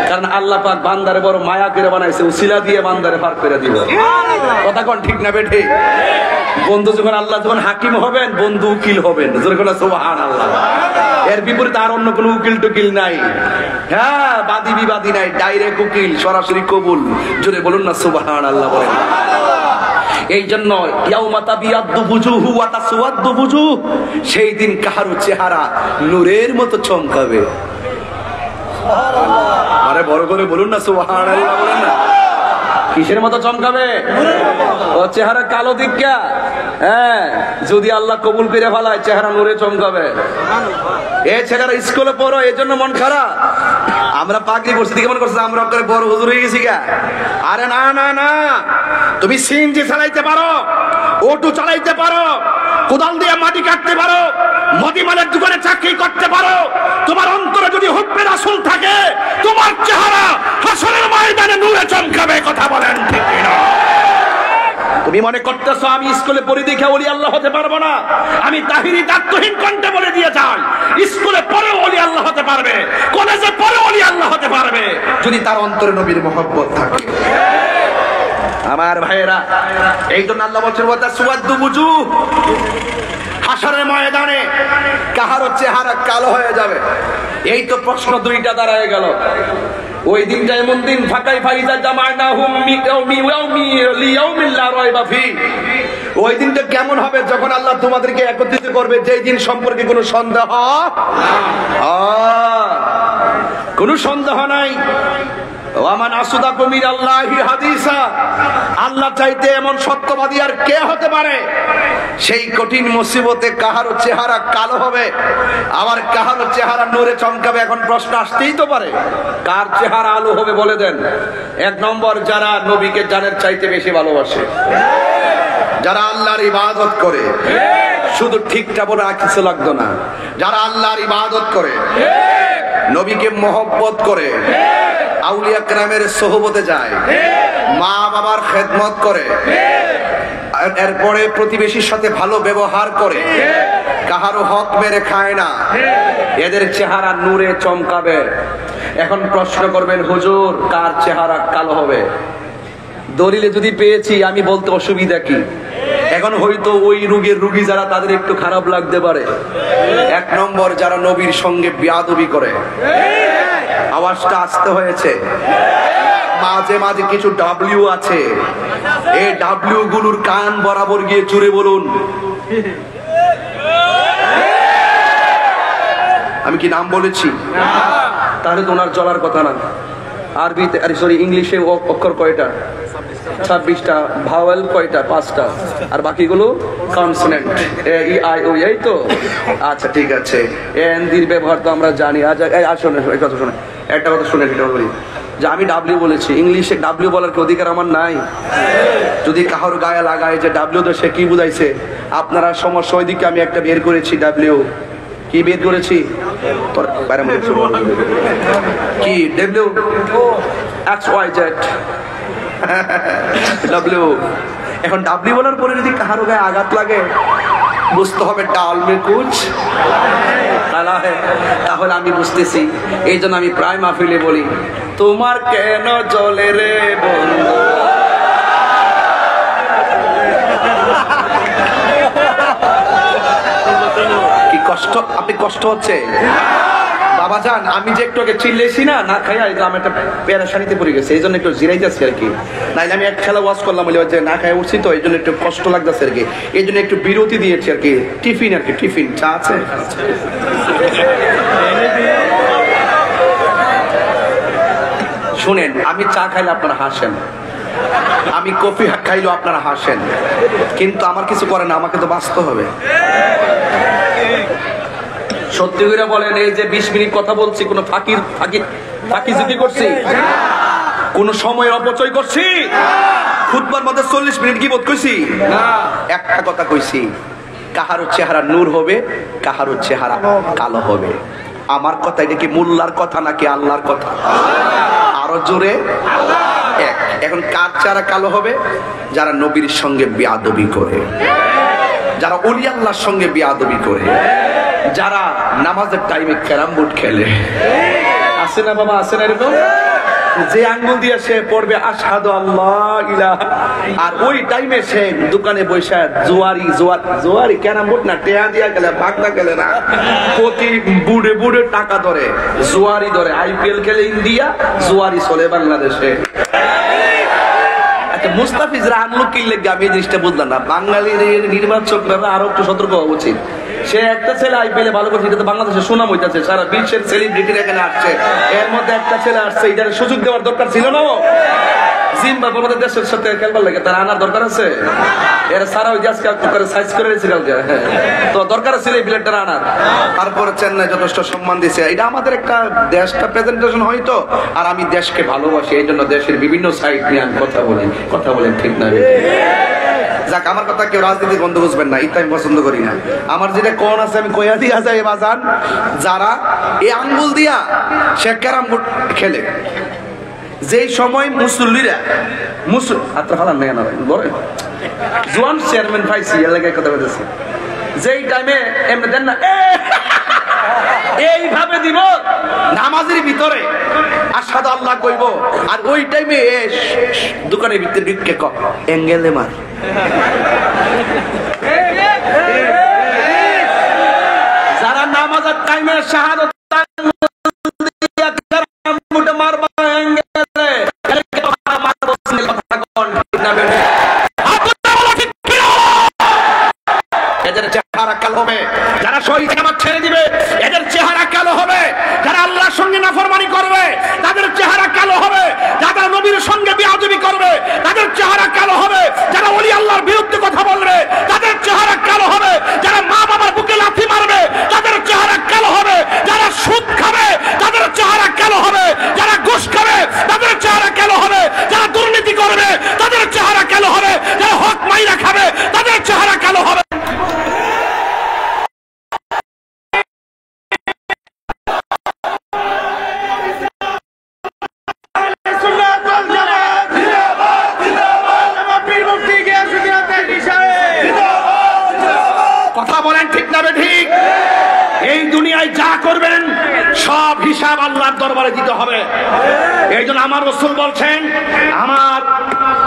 [SPEAKER 1] কারণ আল্লাহ পাক বান্দারে বড় মায়া করে বানাইছে, উসিলা দিয়ে বান্দারে পার করে দিব। কথা কোন ঠিক না বেঠে? বন্ধু যখন আল্লাহ যখন হাকিম হবেন, বন্ধু উকিল হবেন, যেরকম সুবহানাল্লাহ। এর বিপরীতে আর অন্য কোনো উকিল টুকিল নাই। হ্যাঁ, বাদী বিবাদী নাই, ডাইরেক্ট উকিল, সরাসরি কবুল। জোরে বলুন না সুবহানাল্লাহ বলেন। এই জন্য ইয়াউমা তাবিয়াদ্দু বুজুহু ওয়া তাসওয়াদ্দু বুজুহ, সেই দিন কাহারো চেহারা নূরের মতো চমকাবে। আরে বড় করে বলুন না সুবহানাল্লাহ বলেন না। কিসের মতো চমকাবে? ও চেহারা কালো দিকা, হ্যাঁ, যদি আল্লাহ কবুল করে ফেলায় চেহারা নূরে চমকাবে। এ ছেলেরা স্কুলে পড়ো এই জন্য মন খারাপ। আমরা পাগড়ি পড়ছি দিকে মনে করছে আমরা করে বড় হুজুর হয়ে গেছি গা। আরে না না না, তুমি সিএনজি চালাইতে পারো, অটো চালাইতে পারো, কোদাল দিয়ে মাটি কাটতে পারো, মদিমালের দোকানে চাকরি করতে পারো, তোমার অন্তরে যদি হুব্বে রাসূল থাকে, তোমার চেহারা হাসরের ময়দানে নূরে চমকাবে। কথা বলেন ঠিক কিনা? তুমি মনে করতেছো আমি স্কুলে পড়ি দেখে ওলি আল্লাহ হতে পারবো না? আমি তাহিরি দায়িত্বহীন কণ্ঠে বলে দিয়ে যাই, স্কুলে পড়ে ওলি আল্লাহ হতে পারবে, কলেজে পড়ে ওলি আল্লাহ হতে পারবে, যদি তার অন্তরে নবীর মহব্বত থাকে। আমার ভাইয়েরা, এই জন্য আল্লাহ বলছেন ওয়া তাসওয়াদ্দু বুজুহ, হাসরের ময়দানে কাহারো চেহারা কালো হয়ে যাবে। এই তো প্রশ্ন দুইটা দাঁড়ায় গেল। ওই দিনটা এমন দিন ফাঁকাই ফাইজা জামানাহুম লিয়াউমিন লা রাইবা ফি, ওই দিনটা কেমন হবে যখন আল্লাহ তোমাদেরকে একত্রিত করবে, যেই দিন সম্পর্কে কোনো সন্দেহ কোনো সন্দেহ নাই। ওয়ামান আসদাকু মিনাল্লাহি হাদিসা, আল্লাহ চাইতে এমন সত্যবাদী আর কে হতে পারে? সেই কঠিন মুসিবতে কাহারো চেহারা কালো হবে, আবার কাহারো চেহারা নূরে চমকাবে। এখন প্রশ্ন আসতেই তো পারে, কার চেহারা আলো হবে বলে দেন? এক নম্বর, যারা নবীকে জানের চাইতে বেশি ভালোবাসে, যারা আল্লাহর ইবাদত করে, শুধু ঠিকটা বলে আর কিছু লাগতো না, যারা আল্লাহর ইবাদত করে, নবীকে মহব্বত করে, আউলিয়া কেরামের সোহবতে যায়, মা বাবার খেদমত করে, এরপরে প্রতিবেশীর সাথে ভালো ব্যবহার করে, কাহারো হক মেরে খায় না, এদের চেহারা নূরে চমকাবে। এখন প্রশ্ন করবেন, হুজুর কার চেহারা কালো হবে? দলিলে যদি পেয়েছি আমি বলতে অসুবিধা কি? এখন হয়তো ওই রোগের রোগী যারা, তাদের একটু খারাপ লাগতে পারে। এক নম্বর, যারা নবীর সঙ্গে বেয়াদবি করে। আওয়াজটা আসতে হয়েছে, মাঝে মাঝে কিছু ডাব্লিউ আছে, এই ডাব্লিউ গুলোর কান বরাবর গিয়ে জুড়ে বলুন। আমি কি নাম বলেছি? তাহলে তো ওনার চলার কথা না। আরবিতে, সরি, ইংলিশে অক্ষর কয়টা? 26টা। ভাওয়েল কয়টা? 5টা। আর বাকিগুলো consonant, A E I O. এই তো, আচ্ছা ঠিক আছে। এন দির ব্যবহার তো আমরা জানি। আসুন এই কথা শুনে, একটা কথা শুনে এটা বলি যে আমি ডাব্লিউ বলেছি, ইংলিশে ডাব্লিউ বলার কি অধিকার আমার নাই? যদি কাহার গায়ে লাগায় যে ডাব্লিউ, তো সে কি বুঝাইছে? আপনারা সমস্যা ওইদিকে আমি একটা বের করেছি ডাব্লিউ। কি বের করেছি? কি ডাব্লিউ? XYZ W. এখন ডাব্লিউ বলার পরে যদি কাহারো গায়ে আঘাত লাগে, বুঝতে হবে ডাল মে কুছ কালা হে। তাহলে আমি বুঝতেছি, এই জন্য আমি প্রায় মাহফিলে বলি, তোমার কেন চলে রে বন্ধু। কি কষ্ট, আপনি কষ্ট হচ্ছে বাবা যান? আমি যে একটু আগে চিল্লেছি না, না খাই আমি একটা পেরেশানিতে পড়ে গেছে, এই জন্য একটু জিরাইতেছি আর কি। নাইলে আমি এক খেলা ওয়াশ করলাম বলে যে না খাই উঠছি তো, এই জন্য একটু কষ্ট লাগতেছে আর কি, এই জন্য একটু বিরতি দিয়েছি আর কি। টিফিন আর কি, টিফিন চা আছে? শুনেন, আমি চা খাইলে আপনারা হাসেন, আমি কফি খাইলেও আপনারা হাসেন, কিন্তু আমার কিছু করে না, আমাকে তো বাঁচতে হবে। সত্যি করে বলেন, এই যে 20 মিনিট কথা বলছি, কোন ফাঁকি করছি? কোন সময় অপচয় করছি? খুতবার মধ্যে 40 মিনিট কি বোধ কইছি? একটা কথা কইছি, কাহারও চেহারা নূর হবে, কাহারও চেহারা কালো হবে। আমার কথা এটা কি মোল্লার কথা নাকি আল্লাহর কথা? আরো জোরে। এখন কার চেহারা কালো হবে? যারা নবীর সঙ্গে বেয়াদবি করে, যারা ওলি আল্লাহর সঙ্গে বেয়াদবি করে, যারা নামাজের টাইমে ক্যারাম বোর্ড খেলে। আছে না বাবা, আছে না এরকম? যে আঙ্গুল দিয়ে সে পড়বে আশহাদু আল্লাহ ইলাহা, আর ওই টাইমে সে দোকানে বসে জোয়ারি ক্যারাম বোর্ড না টেয়া দিয়া গেলে ভাগনা গেলে না, প্রতি বুড়ে বুড়ে টাকা ধরে জোয়ারি ধরে। IPL খেলে ইন্ডিয়া, জোয়ারি চলে বাংলাদেশে। মুস্তাফিজরা আনলো কি লেগে আমি এই জিনিসটা বুঝলাম না। বাঙালির নির্বাচকরা আরো একটু সতর্ক হওয়া উচিত। সে একটা ছেলে IPL ভালো করছে, এটা তো বাংলাদেশে সুনাম হইতেছে, সারা বিশ্বের সেলিব্রিটির এখানে আসছে, এর মধ্যে একটা ছেলে আসছে, এটার সুযোগ দেওয়ার দরকার ছিল না? জিম্বাবুয়ের মতো দেশের সাথে খেলবার লাগে, তার আনার দরকার আছে? এরা সারা ওই আজকে করে সাইজ করে দিয়েছে কালকে, তো দরকার ছিল এই প্লেটটা আনার। তারপরে চেন্নাই যথেষ্ট সম্মান দিয়েছে। এটা আমাদের একটা দেশটা প্রেজেন্টেশন হয়তো, আর আমি দেশকে ভালোবাসি, এই জন্য দেশের বিভিন্ন সাইড নিয়ে আমি কথা বলেন, ঠিক না? যাক, আমার কথা কেউ রাজনীতি বন্ধ বুঝবেন না, এটা আমি পছন্দ করি না। আমার যেটা কোন আছে আমি কইয়া দিয়া যাই বাজান, যারা এই আঙ্গুল দিয়া সে ক্যারাম বোর্ড খেলে, যেই সময় মুসল্লিরা জোয়ান চেয়ারম্যান পাইছি এলাকায় কথা বলতেছি, যেই টাইমে এমনি দেন না এইভাবে দিব নামাজের ভিতরে আশহাদু আল্লাহ কইব, আর ওই টাইমে দোকানের ভিতরে ঢুকে এঙ্গেলে মার। যারা নামাজের টাইমে শাহাদাত মারবা এঙ্গেলে, এদের চেহারা কালো হবে। যারা শহীদ নামাজ ছেড়ে দিবে, এদের চেহারা কালো হবে। যারা আল্লাহর সঙ্গে নাফরমানি করবে, তাদের চেহারা কালো হবে। যারা নবীর সঙ্গে বেয়াদবি করবে, তাদের চেহারা কালো হবে। যারা ওলি আল্লাহর বিরুদ্ধে কথা বলবে, তাদের চেহারা কালো হবে। যারা মা বাবার বুকে লাথি মারবে, তাদের চেহারা কালো হবে। যারা সুদ খাবে, তাদের চেহারা কালো হবে। যারা ঘুষ খাবে, তাদের চেহারা কালো হবে। যারা দুর্নীতি করবে, তাদের চেহারা কালো হবে। যারা হক মাইরা খাবে, তাদের চেহারা কালো হবে। কথা বলেন, ঠিক না ঠিক? এই দুনিয়ায় যা করবেন সব হিসাব আল্লাহর দরবারে দিতে হবে। এই জন্য আমার রাসূল বলছেন,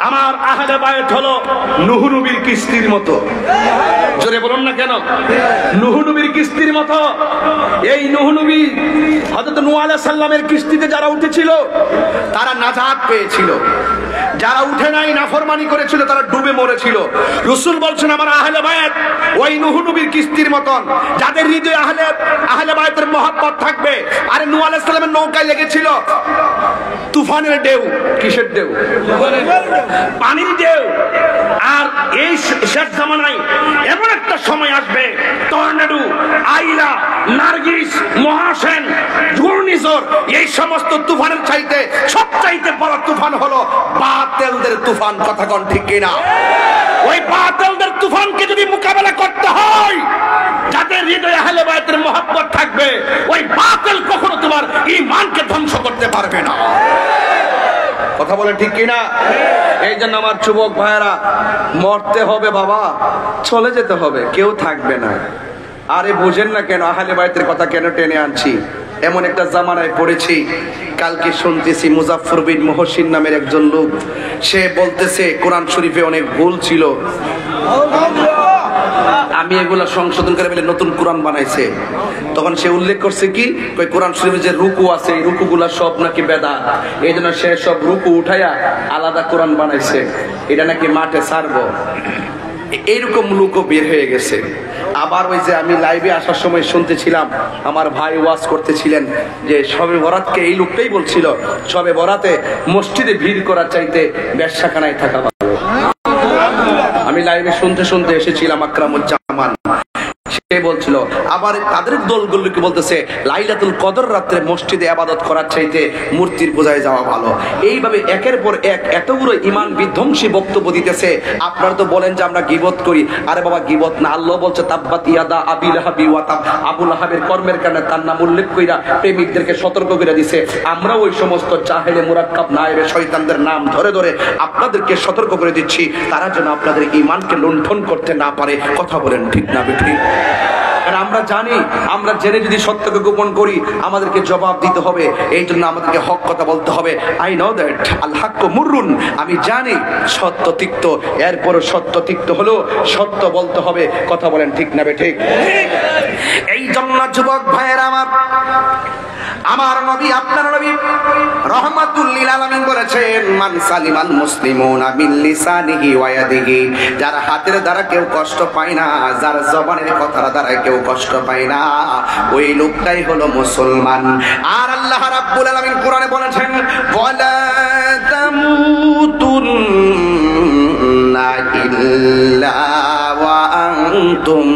[SPEAKER 1] আমার আহলে বায়ত হলো নূহ নবীর কিস্তির মতো। জোরে বলুন না কেন? নূহ নবীর কিস্তির মতো। এই নূহ নবী হযরত নূহ আলাইহিস সালামের কিস্তিতে যারা উঠেছিল তারা নাজাত পেয়েছিল, যারা উঠে নাই নাফরমানি করেছিল তারা ডুবে মরেছিল। রাসূল বলছেন আমার আহলে বায়ত ওই নূহ নবীর কিস্তির মতন, যাদের হৃদয়ে আহলে বায়তের মহব্বত থাকবে। আরে নূহ আলাইহিস সালামের নৌকায় লেগেছিল তুফানের ঢেউ। কিসের ঢেউ? পানির ঢেউ। আর এই শেষ জামানায় এমন একটা সময় আসবে, টর্নেডো, আইলা, নার্গিস, মহাসেন, ঘূর্ণিঝড়, এই সমস্ত তুফানের চাইতে সবচাইতে বড় তুফান হলো বাতিলদের তুফান। কথা কোন ঠিক কিনা? ওই বাতিলদের তুফানকে যদি মোকাবেলা করতে হয়, যাদের হৃদয়ে আহলে বায়তের মহব্বত থাকবে, ওই বাতিল কখনো তোমার ঈমানকে ধ্বংস করতে পারবে না। কথা বলেন ঠিক কিনা? এই জন্য আমার যুবক ভাইয়েরা, মরতে হবে বাবা, চলে যেতে হবে, কেউ থাকবে না। আরে বুঝেন না কেন আহলে বাইতের কথা কেন টেনে আনছি? এমন একটা জামানায় পড়েছি, কালকে শুনতেছি মুজাফফর বিন মুহসিন নামের একজন লোক, সে বলতেছে কোরআন শরীফে অনেক ভুল ছিল, আমি এগুলা সংশোধন করে ফেলে নতুন কোরআন বানাইছে। তখন সে উল্লেখ করছে কি, কোরআন শরীফে যে রুকু আছে এই রুকুগুলা সব নাকি বেদাত, এই জন্য সে সব রুকু উঠাইয়া আলাদা কোরআন বানাইছে, এটা নাকি মাঠে ছাড়বো। এইরকম লোকও বের হয়ে গেছে। আবার ওই যে আমি লাইভে আসার সময় শুনতেছিলাম, আমার ভাই ওয়াজ করতেছিলেন যে শবে বরাতকে এই লোকটাই বলছিল শবে বরাতে মসজিদে ভিড় করার চাইতে ব্যবসাখানায় থাকা ভালো। আমি লাইভে শুনতে শুনতে এসেছিলাম, আকরামুজ্জামান সে বলছিল। আবার তাদের দলগুলোকে বলতেছে লাইলাতুল কদর রাত্রে মসজিদে ইবাদত করার চাইতে মূর্তির পূজায় যাওয়া ভালো। এইভাবে একের পর এক এতগুলো ঈমান বিধ্বংসী বক্তব্য দিতেছে। আপনারা তো বলেন যে আমরা গীবত করি, আরে বাবা গীবত না, আল্লাহ বলছে তাব্বাত ইয়াদা আবি লাহাবি ওয়া তাব, আবু লাহাবের কর্মের কারণে তার নাম উল্লেখ কইরা প্রেমিকদেরকে সতর্ক করে দিছে। আমরা ওই সমস্ত জাহেলে মুরাক্কাব নায়েবে শয়তানদের নাম ধরে ধরে আপনাদেরকে সতর্ক করে দিচ্ছি, তারা যেন আপনাদের ঈমানকে লুণ্ঠন করতে না পারে। কথা বলেন ঠিক না বেঠিক? আমরা জানি, আমরা জেনে যদি সত্যকে গোপন করি আমাদেরকে জবাব দিতে হবে, এই জন্য আমাদেরকে হক কথা বলতে হবে। আই নো দ্যাট আল হাক্কু মুররুন, আমি জানি সত্য তিক্ত, এরপরও সত্য তিক্ত হলো সত্য বলতে হবে। কথা বলেন ঠিক না বেঠিক? এই জন্য যুবক ভাইয়েরা আমার নবী, আপনার নবী রাহমাতুল লিল আলামিন বলেছেন, মান সালিমাল মুসলিমুনা মিন লিসানিহি ওয়া ইয়াদিহি, যার হাতের দ্বারা কেউ কষ্ট পায় না, যার জবানের কথার দ্বারা কেউ কষ্ট পায় না, ওই লোকটাই হলো মুসলমান। আর আল্লাহ রাব্বুল আলামিন কোরআনে বলেছেন, ওয়ালা তামুতুন্না ইল্লা ওয়া আনতুম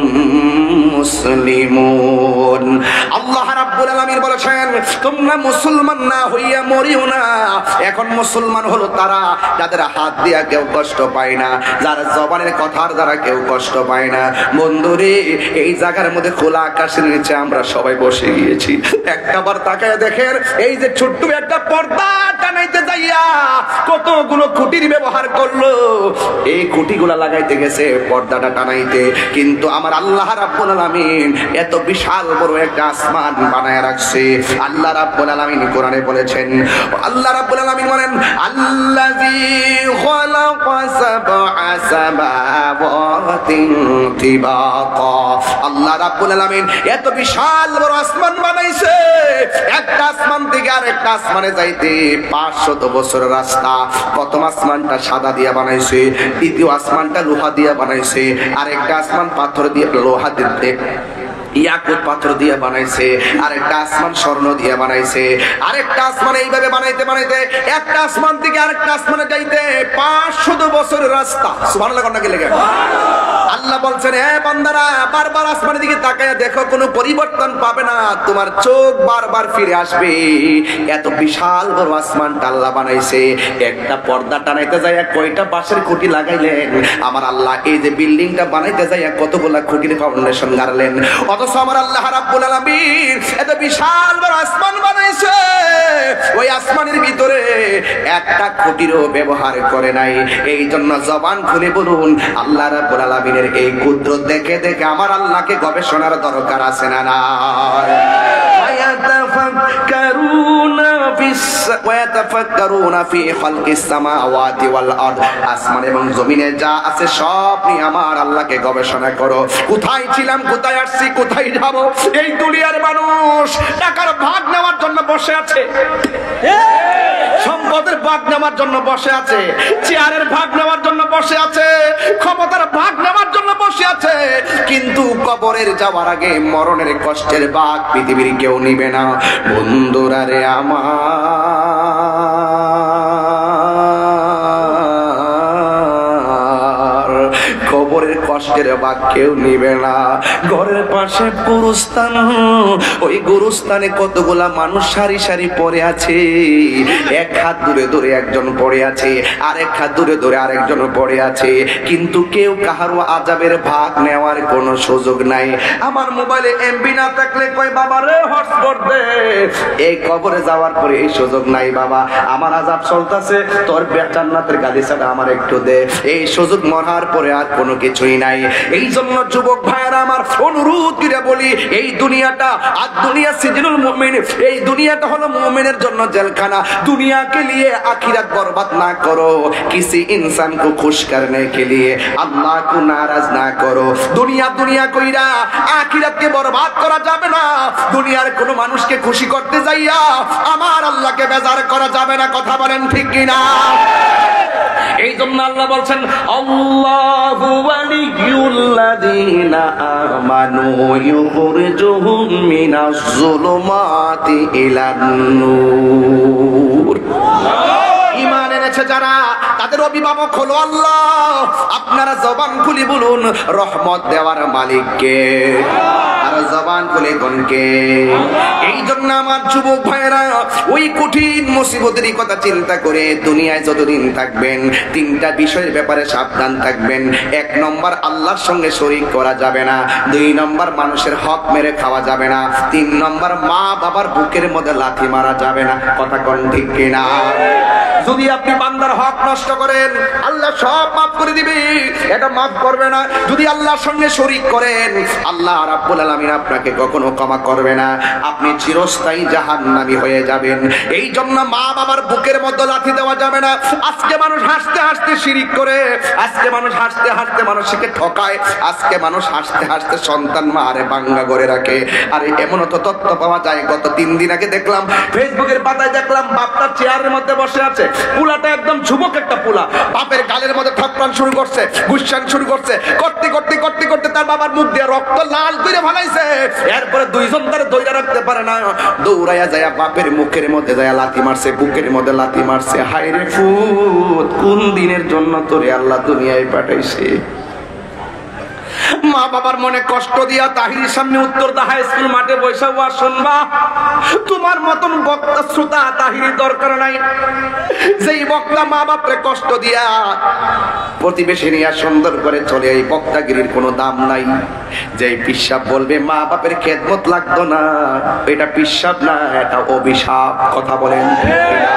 [SPEAKER 1] মুসলিমুন। আল্লাহ রাব্বুল আলামিন বলেছেন, তোমরা মুসলমান না হইয়া মরিও না। এখন মুসলমান হলো তারা যাদের হাত দিয়া কেউ কষ্ট পায় না, যার জবানের কথার দ্বারা কেউ কষ্ট পায় না। বন্ধুরে, এই জায়গার মধ্যে খোলা আকাশের নিচে আমরা সবাই বসে গিয়েছি। একটাবার তাকায় দেখেন, এই যে ছোট্ট একটা পর্দা টানাইতে যাইয়া কতগুলো খুঁটির ব্যবহার করলো। এই খুঁটিগুলা লাগাইতে গেছে পর্দাটা টানাইতে, কিন্তু আমার আল্লাহ রাব্বুল আলামিন এত বিশাল বড় একটা আসমান বানায় রাখছে। আল্লাহ রাব্বুল আলামিন কোরআনে বলেছেন, আল্লাহ রাব্বুল আলামিন বলেন, আল্লাযী খালাকা সাবআ সামাওয়াতিন তিবাকা। আল্লাহ রাব্বুল আলামিন এত বিশাল বড় আসমান বানাইছে, একটা আসমান থেকে আরেকটা আসমানে যাইতে 500 বছরের রাস্তা। প্রথম আসমানটা সাদা দিয়া বানাইছে, দ্বিতীয় আসমানটা লোহা দিয়া বানাইছে, আরেকটা আসমান পাথর দিয়ে লোহা দিয়ে ইয়াকুত পাথর দিয়ে বানাইছে, আরেকটা আসমান স্বর্ণ দিয়ে বানাইছে, আরেকটা আসমান এইভাবে বানাইতে বানাইতে একটা আসমান থেকে আরেকটা আসমানে যাইতে 500 বছরের রাস্তা। সুবহানাল্লাহ কন্যা কে লেগে আল্লাহ বলছেন, হে বান্দারা, বারবার আসমানের দিকে তাকায়া দেখো, কোনো পরিবর্তন পাবে না, তোমার চোখ বারবার ফিরে আসবে। এত বিশাল বড় আসমানটা আল্লাহ বানাইছে। একটা পর্দা টানাইতে যায় কয়টা বাঁশের খুঁটি লাগাইলেন আমার আল্লাহ। এই যে বিল্ডিংটা বানাইতে যায় কতগুলা খুঁটির ফাউন্ডেশন গাড়লেন। অথচ আমার আল্লাহ রাব্বুল আলামিন এত বিশাল বড় আসমান বানাইছে, ওই আসমানের ভিতরে একটা খুঁটিরও ব্যবহার করে নাই। এই জন্য জবান খুলে বলুন, আল্লাহ রাব্বুল আলামিনের এই কুদরত দেখে দেখে আমার আল্লাহকে গবেষণার দরকার আছে না না? আসমান এবং জমিনে যা আছে সব নিয়ে আমার আল্লাহকে গবেষণা করো। কোথায় ছিলাম, কোথায় আসছি, কোথায় যাব? এই দুনিয়ার মানুষ টাকার ভাগ নেওয়ার জন্য বসে আছে, সম্পদের ভাগ নেওয়ার জন্য বসে আছে, চেয়ারের ভাগ নেওয়ার জন্য বসে আছে, ক্ষমতার ভাগ নেওয়ার জন্য বসে আছে, কিন্তু কবরের যাওয়ার আগে মরণের কষ্টের ভাগ পৃথিবীর কেউ নিবে না। বন্ধুরা রে আমার, কবরের কষ্ট কষ্টের ভাগ কেউ নিবে না। ঘরের পাশে গুরুস্থান, ওই গুরুস্থানে কতগুলা মানুষ সারি সারি পড়ে আছে। এক হাত দূরে দূরে একজন পড়ে আছে, আরেক হাত দূরে দূরে আরেকজন পড়ে আছে, কিন্তু কেউ কাহারও আযাবের ভাগ নেওয়ার কোনো সুযোগ নাই। আমার মোবাইলে এমবি না থাকলে কয় বাবা রে হটস্পট দে, এই কবরে যাওয়ার পরে এই সুযোগ নাই। বাবা আমার আযাব চলতেছে, তোর জান্নাতের গালি ছাড়া আমার একটু দে, এই সুযোগ মরার পরে আর কোনো কিছুই নাই। এই জন্য যুবক ভাইয়েরা আমার অনুরোধ করে বলি, এই দুনিয়াটা আর দুনিয়া সিজনুল মুমিন, এই দুনিয়াটা হলো মুমিনের জন্য জেলখানা। दुनिया के लिए आखिरत बर्बाद ना करो, किसी इंसान को खुश करने के लिए अल्लाह को नाराज ना करो। दुनिया दुनिया কইরা আখিরাতকে বরবাদ করা যাবে না। দুনিয়ার কোন মানুষকে খুশি করতে যাইয়া আমার আল্লাহকে বেজার করা যাবে না। কথা বলেন ঠিক কিনা? এই জন্য আল্লাহ বলছেন আল্লাহু ওয়ালিয়ুল্লাযীনা আমানু ইউখরিজুহুম মিনাজ যুলুমাতি ইলান নূর। ঈমান এনেছে যারা, তাদের অভিভাবক হলো আল্লাহ। আপনারা জবান খুলে বলুন রহমত দেওয়ার মালিক কে? আর জবান খুলে কোন কে? এই জন্য আমার যুবক ভাইরা ওই কঠিন মুসিবতের কথা চিন্তা করে দুনিয়ায় যতদিন থাকবেন তিনটা বিষয়ের ব্যাপারে সাবধান থাকবেন। এক নম্বর, আল্লাহর সঙ্গে শরীক করা যাবে না। দুই নম্বর, মানুষের হক মেরে খাওয়া যাবে না। তিন নম্বর, মা বাবার বুকের মধ্যে লাথি মারা যাবে না। কথা কোন ঠিক কিনা? যদি আপনি বান্দার হক নষ্ট করেন আল্লাহ সব মাফ করে দিবে, এটা মাফ করবে না। যদি আল্লাহর সঙ্গে শরীক করেন আল্লাহ রাব্বুল আলামিন আপনাকে কখনো ক্ষমা করবে না, আপনি চিরস্থায়ী জাহান্নামী হয়ে যাবেন। এই জন্য মা বাবার বুকের মধ্যে লাথি দেওয়া যাবে না। আজকে মানুষ হাসতে হাসতে শিরিক করে, আজকে মানুষ হাসতে হাসতে মানুষকে ঠকায়, আজকে মানুষ হাসতে হাসতে সন্তান মারে বাঙ্গা করে রাখে। আর এমনও তো তথ্য পাওয়া যায়, গত 3 দিন আগে দেখলাম ফেসবুকের পাতায় দেখলাম বাপটা চেয়ারের মধ্যে বসে আছে, পুলাটা একদম যুবক একটা পুলা, বাপের গালের মধ্যে ঠকরান শুরু করছে, গুসান শুরু করছে, করতে করতে করতে করতে তার বাবার মুখ দিয়ে রক্ত লাল করে ফেলাইছে। এরপরে দুইজন তার দইরা রাখতে পারে না, দৌড়াইয়া যায় বাপের মুখের মধ্যে যায় লাথি মারছে, বুকের মধ্যে লাথি মারছে। হায় রে ফুত, কোন দিনের জন্য তোরে আল্লাহ দুনিয়ায় পাঠাইছে? মা বাবার মনে কষ্ট দিয়া তাহিরির সামনে উত্তরদা হাই স্কুল মাঠে বসে ওয়াজ শুনবা। তোমার মতন বক্তা শ্রোতা তাহিরির দরকার নাই। যেই বক্তা মা বাপরে কষ্ট দিয়া প্রতিবেশী নিয়ে সুন্দর করে চলে, এই বক্তাগিরির কোনো দাম নাই। যেই পিশাব বলবে মা বাপের খেদমত লাগতো না, এটা পিশাব না, এটা অভিশাপ। কথা বলেন ঠিক না?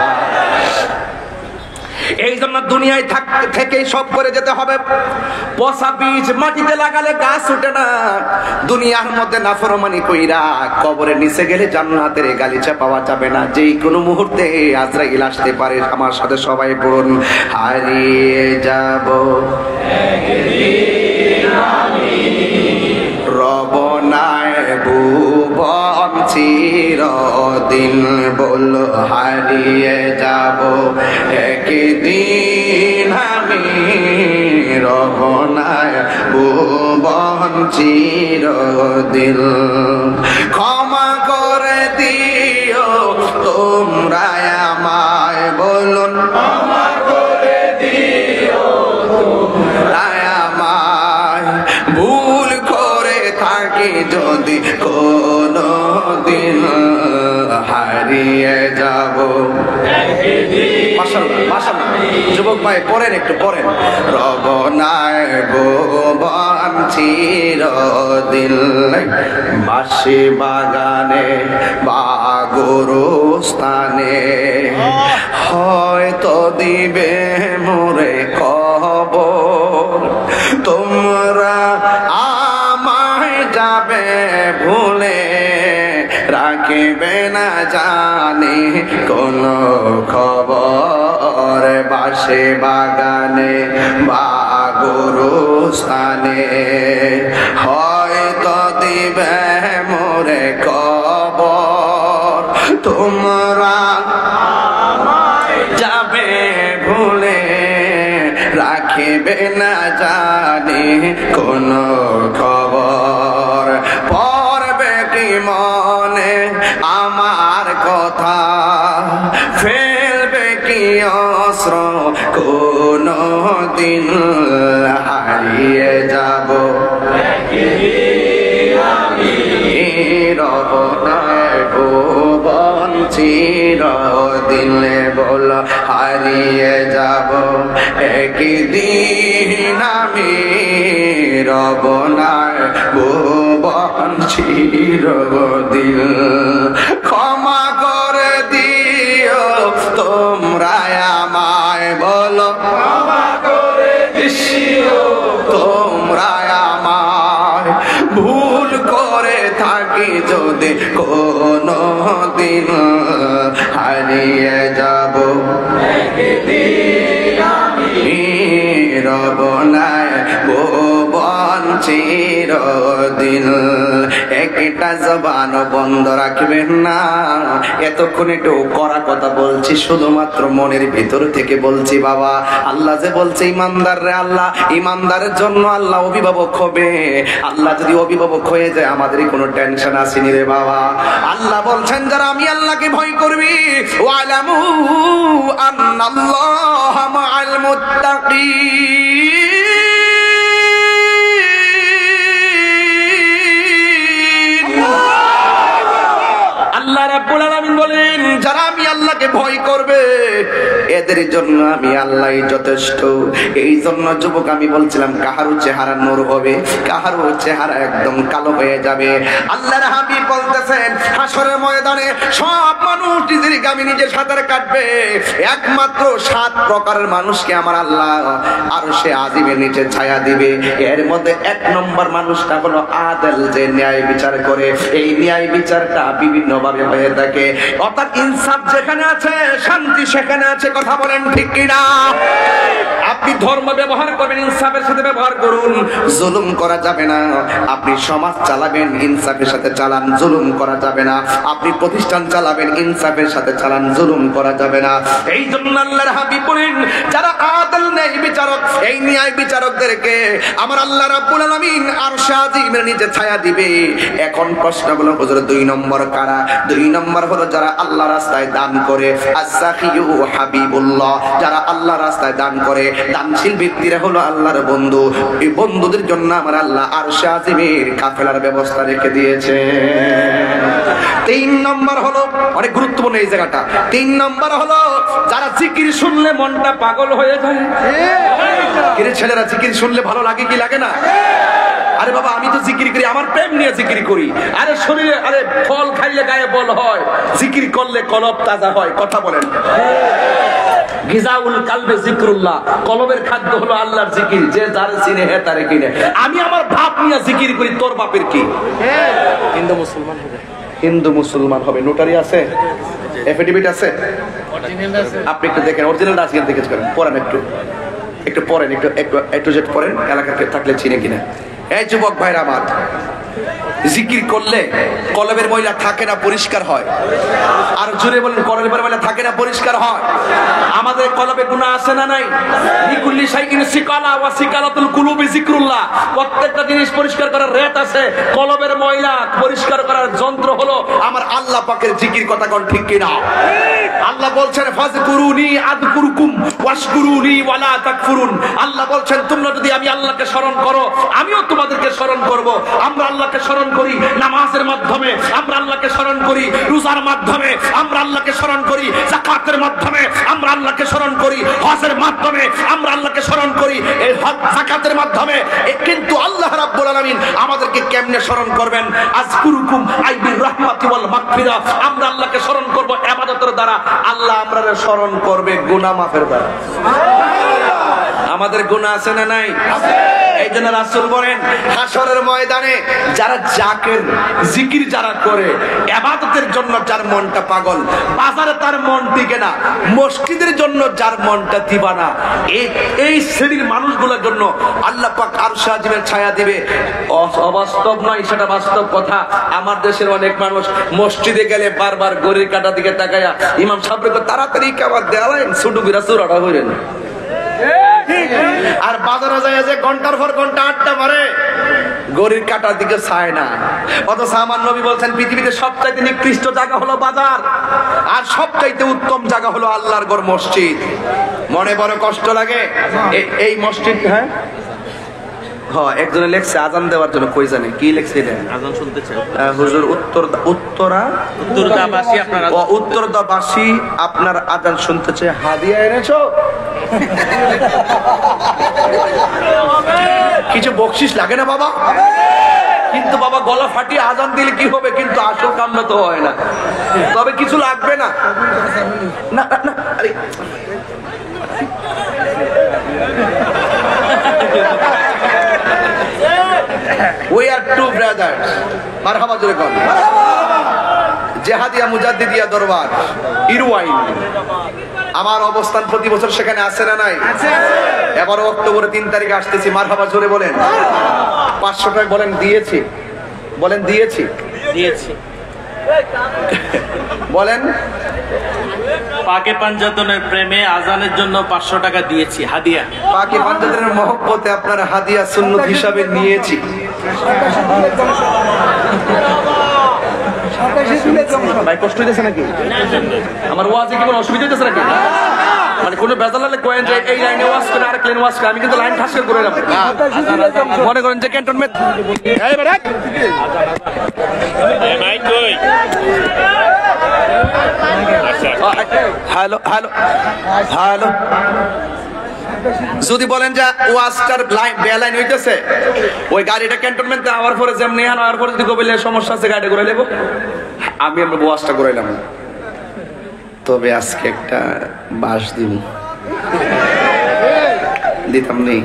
[SPEAKER 1] এই জন্য দুনিয়ায় থাকতে থেকে সব করে যেতে হবে। পচা বীজ মাটিতে লাগালে গাছ ওঠে না। দুনিয়ার মধ্যে নাফরমানি কইরা কবরের নিচে গেলে জান্নাতের গালিচা পাওয়া যাবে না। যেই কোনো মুহূর্তে আজরাইল আসতে পারে। আমার সাথে সবাই পড়ুন, হারিয়ে যাব রবনায় ভুবন চিরদিন, বল হারিয়ে যাব একদিন আমি রবনায় ভুবন চিরদিন। ক্ষমা করে দিও তোমরা আমায়, বলুন ক্ষমা করে দিও তোমরা আমায়, ভুল করে থাকি যদি কোনো দিন হারিয়ে যাব। মাশাআল্লাহ মাশাআল্লাহ, যুবক ভাই পড়েন, একটু পড়েন। রবনায় ভুবন চিরদিন, বাঁশি বাগানে বা গোরস্থানে, হয়তো দিবে মোরে খবর। তোমরা আমায় যাবে ভুলে, রাখবে না জানি কোন খবর। বাঁশি বাগানে বা গোরস্থানে, হয়তো দিবে মোরে খবর। তোমরা যাবে ভুলে, রাখবে না জানি কোন খবর। পড়বে কি মনে আমার কথা, ফেলবে কি অস্ত্র কোনো দিন হারিয়ে যাব। চিরদিন বল হারিয়ে যাব একদিন আমি রব না ভুবন চিরদিন ক্ষমা করে দিও তোমরা আমায় বলো ক্ষমা করে দিও তোমরা আমায় ভুল করে থাকি যদি কোনো দিন হারিয়ে যাব একদিন আমি রব না ভুবন চিরদিন একটা জবান বন্ধ রাখবেন না এতক্ষণ একটু কড়া কথা বলছি শুধুমাত্র মনের ভিতর থেকে বলছি বাবা আল্লাহ যে বলছে ইমানদার রে আল্লাহ ইমানদারের জন্য আল্লাহ অভিভাবক হবে আল্লাহ যদি অভিভাবক হয়ে যায় আমাদের কোনো টেনশন আসেনি রে বাবা আল্লাহ বলছেন যারা আমি আল্লাহকে ভয় করবি ওয়ালামু আন্নাল্লাহা মাআল মুত্তাকিন আল্লাহ রাব্বুল আলামিন বলেন যারা আমি আল্লাহকে ভয় করবে এদের জন্য আমি আল্লাহই যথেষ্ট এই জন্য যুবক আমি বলছিলাম কাহারও চেহারা নূর হবে কাহারও চেহারা একদম কালো হয়ে যাবে আল্লাহর হাবিব বলতেছেন হাসরের ময়দানে সব মানুষ নিজের গামে নিজের সাঁতার কাটবে একমাত্র 7 প্রকারের মানুষকে আমার আল্লাহ আরশে আজিমের নিচে ছায়া দিবে এর মধ্যে 1 নম্বর মানুষটা হলো আদল যে ন্যায় বিচার করে এই ন্যায় বিচারটা বিভিন্ন ভাবে হয়ে থাকে অর্থাৎ ইনসাফ যেখানে আছে শান্তি সেখানে আছে কথা বলেন ঠিক কিনা আপনি ধর্ম ব্যবহার করবেন ইনসাফের সাথে ব্যবহার করুন জুলুম করা যাবে না আপনি সমাজ চালাবেন ইনসাফের সাথে চালান জুলুম করা যাবে না আপনি প্রতিষ্ঠান চালাবেন ইনসাফের সাথে চালান জুলুম করা যাবে না এই জন্য আল্লাহর হাবিব বলেন যারা আদল ন্যায় বিচারক এই ন্যায় বিচারকদেরকে আমার আল্লাহ রাব্বুল আলামিন আরশ আজিমের নিচে ছায়া দিবে এখন প্রশ্ন হলো হুজুর 2 নম্বর কারা 2 নম্বর হলো যারা আল্লাহর রাস্তায় দান করে আস-সাখিয়ু হাবিবুল্লাহ যারা আল্লাহর রাস্তায় দান করে দানশীল ব্যক্তিরা হলো আল্লাহর বন্ধু এই বন্ধুদের জন্য আমার আল্লাহ আরশে আজিমের কাফেলার ব্যবস্থা রেখে দিয়েছে 3 নম্বর হলো অনেক গুরুত্বপূর্ণ এই জায়গাটা 3 নম্বর হলো যারা জিকির শুনলে মনটা পাগল হয়ে যায় কিরে ছেলেরা জিকির শুনলে ভালো লাগে কি লাগে না আরে বাবা আমি তো জিকির করি আমার প্রেম নিয়ে জিকির করি আরে শরীরে আরে ফল খাইলে গায়ে বল হয় জিকির করলে কলব তাজা হয় কথা বলেন গিজাউল কালবে জিকরুল্লাহ কলবের খাদ্য হলো আল্লাহর জিকির যে যার চিনে হে তারে কিনে আমি আমার বাপ নিয়ে জিকির করি তোর বাপের কি হিন্দু মুসলমান হবে নোটারি আছে এফিডেভিট আছে আপনি একটু দেখেন অরিজিনালটা আজকে দেখেছ করেন পড়েন একটু পড়েন একটু জেট পড়েন এলাকাতে থাকলে চিনে কিনা এই যুবক ভাইরা আমার জিকির করলে কলবের ময়লা থাকে না পরিষ্কার হয় আর জোরে বলেন কলবের ময়লা থাকে না পরিষ্কার হয় আমাদের কলবে গুনাহ আছে না নাই লিকুল্লি শাইইন সিকালা ওয়া সিকালাতুল কুলুবি যিকরুল্লাহ প্রত্যেকটা জিনিস পরিষ্কার করার রেট আছে কলবের ময়লা পরিষ্কার করার যন্ত্র হলো আমার আল্লাহ পাকের জিকির কথা কোন ঠিক কিনা আল্লাহ বলছেন ফাযকুরুনি আযকুরুকুম ওয়াশকুরুনি ওয়ালা তাকফুরুন আল্লাহ বলছেন তোমরা যদি আমি আল্লাহকে স্মরণ করো আমিও তোমাদেরকে স্মরণ করব আমরা আল্লাহকে স্মরণ করি নামাজের মাধ্যমে আমরা আল্লাহকে স্মরণ করি রোজার মাধ্যমে আমরা আল্লাহকে স্মরণ করি যাকাতের মাধ্যমে আমরা আল্লাহকে স্মরণ করি হজের মাধ্যমে আমরা আল্লাহকে স্মরণ করি এই হজ যাকাতের মাধ্যমে কিন্তু আল্লাহ রাব্বুল আলামিন আমাদেরকে কেমনে স্মরণ করবেন আযকুরুকুম আইবির রাহমাতি ওয়াল মাগফিরা আমরা আল্লাহকে স্মরণ করব ইবাদতের দ্বারা আল্লাহ আমরারে স্মরণ করবে গুনাহ মাফের দ্বারা আমাদের গুনাহ আছে না নাই আছে এই জন্য রাসূল বলেন হাসরের ময়দানে যারা জাকির জিকির যারা করে ইবাদতের জন্য যার মনটা পাগল বাজারে তার মন টিকে না মসজিদের জন্য যার মনটা দিবানা এই শ্রেণীর মানুষগুলোর জন্য আল্লাহ পাক আরশ আজিমের ছায়া দিবে অবাস্তব নয় সেটা বাস্তব কথা আমার দেশের অনেক মানুষ মসজিদে গেলে বারবার গড়ির কাটা দিকে তাকায়া ইমাম সাহেবকে তাড়াতাড়ি কাবার দেওয়ালেন ছুটু বিরা সুরাটা হইলেন আর বাজারে যায় যে ঘন্টার পর ঘন্টা আড্ডা মারে গড়ির কাটার দিকে চায় না অথচ আমার নবী বলছেন পৃথিবীতে সবচাইতে নিকৃষ্ট জায়গা হলো বাজার আর সবচাইতে উত্তম জায়গা হলো আল্লাহর ঘর মসজিদ মনে বড় কষ্ট লাগে এই মসজিদ হ্যাঁ একজনে লেখছে আজান দেওয়ার জন্য, কই জানে কি লেখছে এটা?
[SPEAKER 2] আজান শুনতে চাই
[SPEAKER 1] হুজুর উত্তরদাবাসী আপনার আজান শুনতে চায়, হাদিয়া এনেছো? কিছু বকশিস লাগে না বাবা? কিন্তু বাবা গলা ফাটিয়ে আজান দিলে কি হবে, কিন্তু আসল কামনা তো হয় না। তবে কিছু লাগবে না, না না, আরে we are two brothers, মারহাবা জোরে কোন। জেহাদিয়া মুজাদ্দিদিয়া দরবার ইরওয়াইন, আমার অবস্থান প্রতি বছর সেখানে আছে না নাই? এবারও অক্টোবরের 3 তারিখে আসতেছি, মারহাবা জোরে বলেন। 500 টাকা বলেন দিয়েছি, বলেন দিয়েছি, বলেন।
[SPEAKER 2] পাকে পাঞ্জাতনের প্রেমে আজানের জন্য 500 টাকা দিয়েছি হাদিয়া।
[SPEAKER 1] পাকে পাঞ্জাতনের মহব্বতে আপনার হাদিয়া সুন্নত হিসাবে নিয়েছি। ভাই কষ্ট হইতেছে নাকি? আমার ওয়াজে কি কোনো অসুবিধা হইতেছে নাকি? মানে কোনো বেজাল লাগলে কয়েন যে এই লাইনে ওয়াজ করে আরেক লাইনে ওয়াজ করে, আমি কিন্তু লাইন ঠাস করে এলাম। মনে করেন যে ক্যান্টনমেন্ট হ্যালো হ্যালো হ্যালো, যদি বলেন যে ওয়াজটার লাইন হইতেছে, ওই গাড়িটা ক্যান্টনমেন্টে আওয়ার পরে যেমনি আনার পরে যদি কইলে সমস্যা আছে গাড়ি করে নেব, আমরা ওয়াজটা করাইলাম। তবে আজকে একটা বাস দিতাম নেই।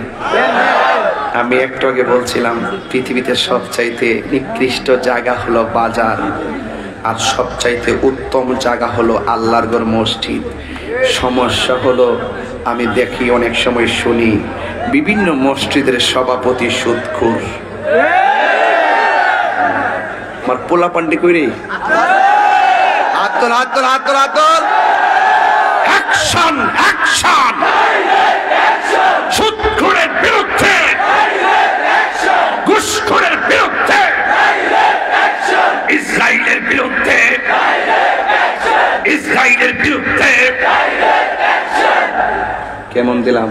[SPEAKER 1] আমি একটু আগে বলছিলাম পৃথিবীতে সবচাইতে নিকৃষ্ট জায়গা হলো বাজার, আর সবচাইতে উত্তম জায়গা হলো আল্লাহর ঘর মসজিদ। সমস্যা হলো আমি দেখি অনেক সময় শুনি বিভিন্ন মসজিদের সভাপতি সুদখোর। আমার পোলা পান্ডি কইরে আতল আতল আতল আতল অ্যাকশন অ্যাকশন, সুদখোরের বিরুদ্ধে, ঘুষখোরের বিরুদ্ধে, ইসরায়েলের বিরুদ্ধে, ইসরায়েলের বিরুদ্ধে। কেমন দিলাম?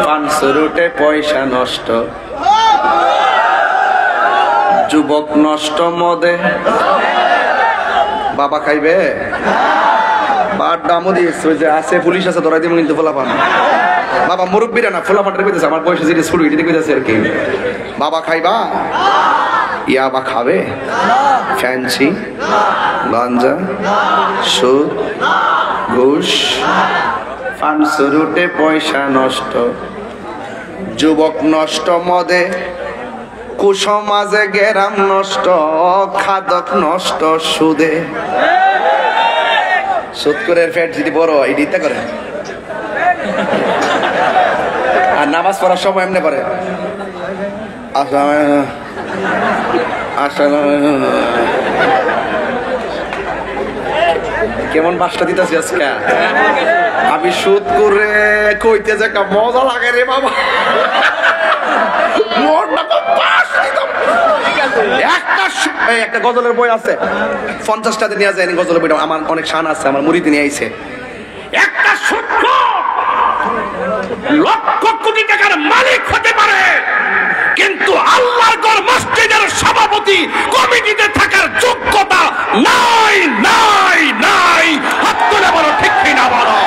[SPEAKER 1] 500 রুটে পয়সা নষ্ট, যুবক নষ্ট মদে। বাবা খাইবে বার দামও দিয়েছে, ওই যে আছে পুলিশ আছে ধরাই দিব, কিন্তু ফোলা পান বাবা মুরব্বীরা না ফোলা পাটের কইতেছে, আমার বয়সে যেটা স্কুল এটি কইতেছে আর কি। বাবা খাইবা, ইয়াবা খাবে, ফ্যান্সি, গাঞ্জা, সুদ, ঘুষ, 500 রুটে পয়সা নষ্ট, যুবক নষ্ট মদে, কুসমাজে গেরাম নষ্ট, খাদক নষ্ট সুদে। সুদ করে ফ্যাট যদি বড় এটি ইত্যা করে, আর নামাজ পড়ার সময় এমনি করে কেমন বাসটা দিতেছি আজকে আমি। সুদ করে কইতে যে মজা লাগে রে বাবা, একটা গজলের বই আছে 50টাতে নিয়ে যায়নি গজলের বইটা, আমার অনেক শান আছে, আমার মুরিদি নিয়ে আইছে। একটা লক্ষ কোটি টাকার মালিক হতে পারে, কিন্তু আল্লাহর ঘর মসজিদের সভাপতি কমিটিতে থাকার যোগ্যতা নাই নাই নাই। হাত তুলে বলো ঠিক কিনা বলো।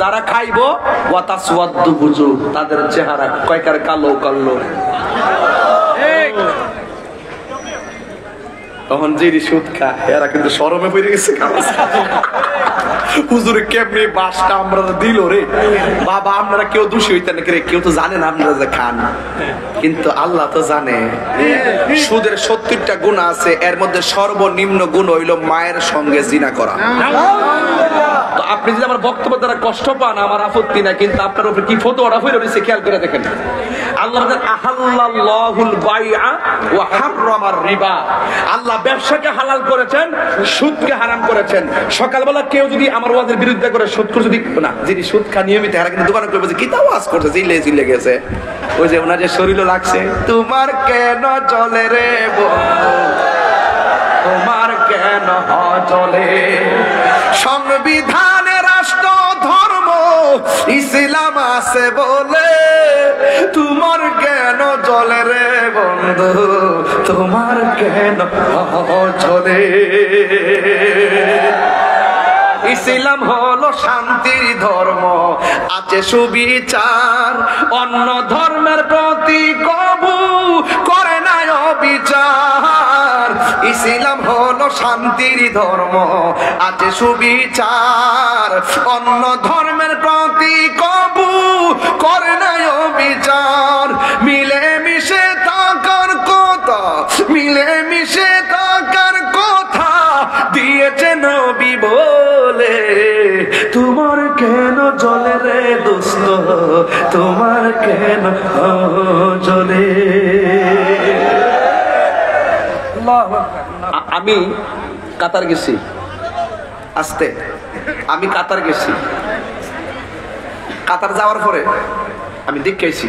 [SPEAKER 1] যারা খাইবো ওয়াতাসওয়াদ্দু বুজু, তাদের চেহারা কয়কার কালো কালো। তখন যে সুদ খা এরা কিন্তু শরমে পড়ে গেছে। হুজুরে কেমনি বাসটা আমরা দিল রে বাবা, আপনারা কেউ দোষী হইতেন না, কেউ তো জানেন আপনারা যে খান, কিন্তু আল্লাহ তো জানে। সুদের 70টা গুণ আছে, এর মধ্যে সর্বনিম্ন গুণ হইল মায়ের সঙ্গে জিনা করা। তো আপনি যদি আমার বক্তব্য দ্বারা কষ্ট পান আমার আপত্তি না, কিন্তু আপনার উপর কি ফতোয়াটা হইল রয়েছে খেয়াল করে দেখেন। আল্লাহ আহাল্লাহুল বাইআ ওয়া হাররামার রিবা, আল্লাহ ব্যবসাকে হালাল করেছেন, সুদকে হারাম করেছেন। সকালবেলা কেউ যদি আমার ওয়াজের বিরুদ্ধে করে, সুদখোর যদি না, যিনি সুদ খা নিয়মিত, এরা কিন্তু দোকানে করে বলছে কি তা ওয়াজ করছে, জিলে গেছে। ওই যে ওনার যে শরীরও লাগছে, তোমার কেন চলে রে বন্ধু, তোমার কেন চলে সংবিধানে রাষ্ট্র ইসলাম আছে বলে তোমার কেন জলে রে বন্ধু, তোমার কেন জলে। ইসলাম হলো শান্তির ধর্ম, আছে সুবিচার, অন্য ধর্মের প্রতি কবু করে না অবিচার। ইসলাম হলো শান্তির ধর্ম, আছে সুবিচার, অন্য ধর্মের প্রতি কবু করে না অবিচার। মিলে মিশে থাকার কথা, মিলে মিশে থাকার কথা দিয়েছে নবী বলে, তোমার কেন জলে রে দোস্ত, তোমার কেন জলে। আমি কাতার গেছি, আস্তে আমি কাতার গেছি। কাতার যাওয়ার পরে আমি দেখেছি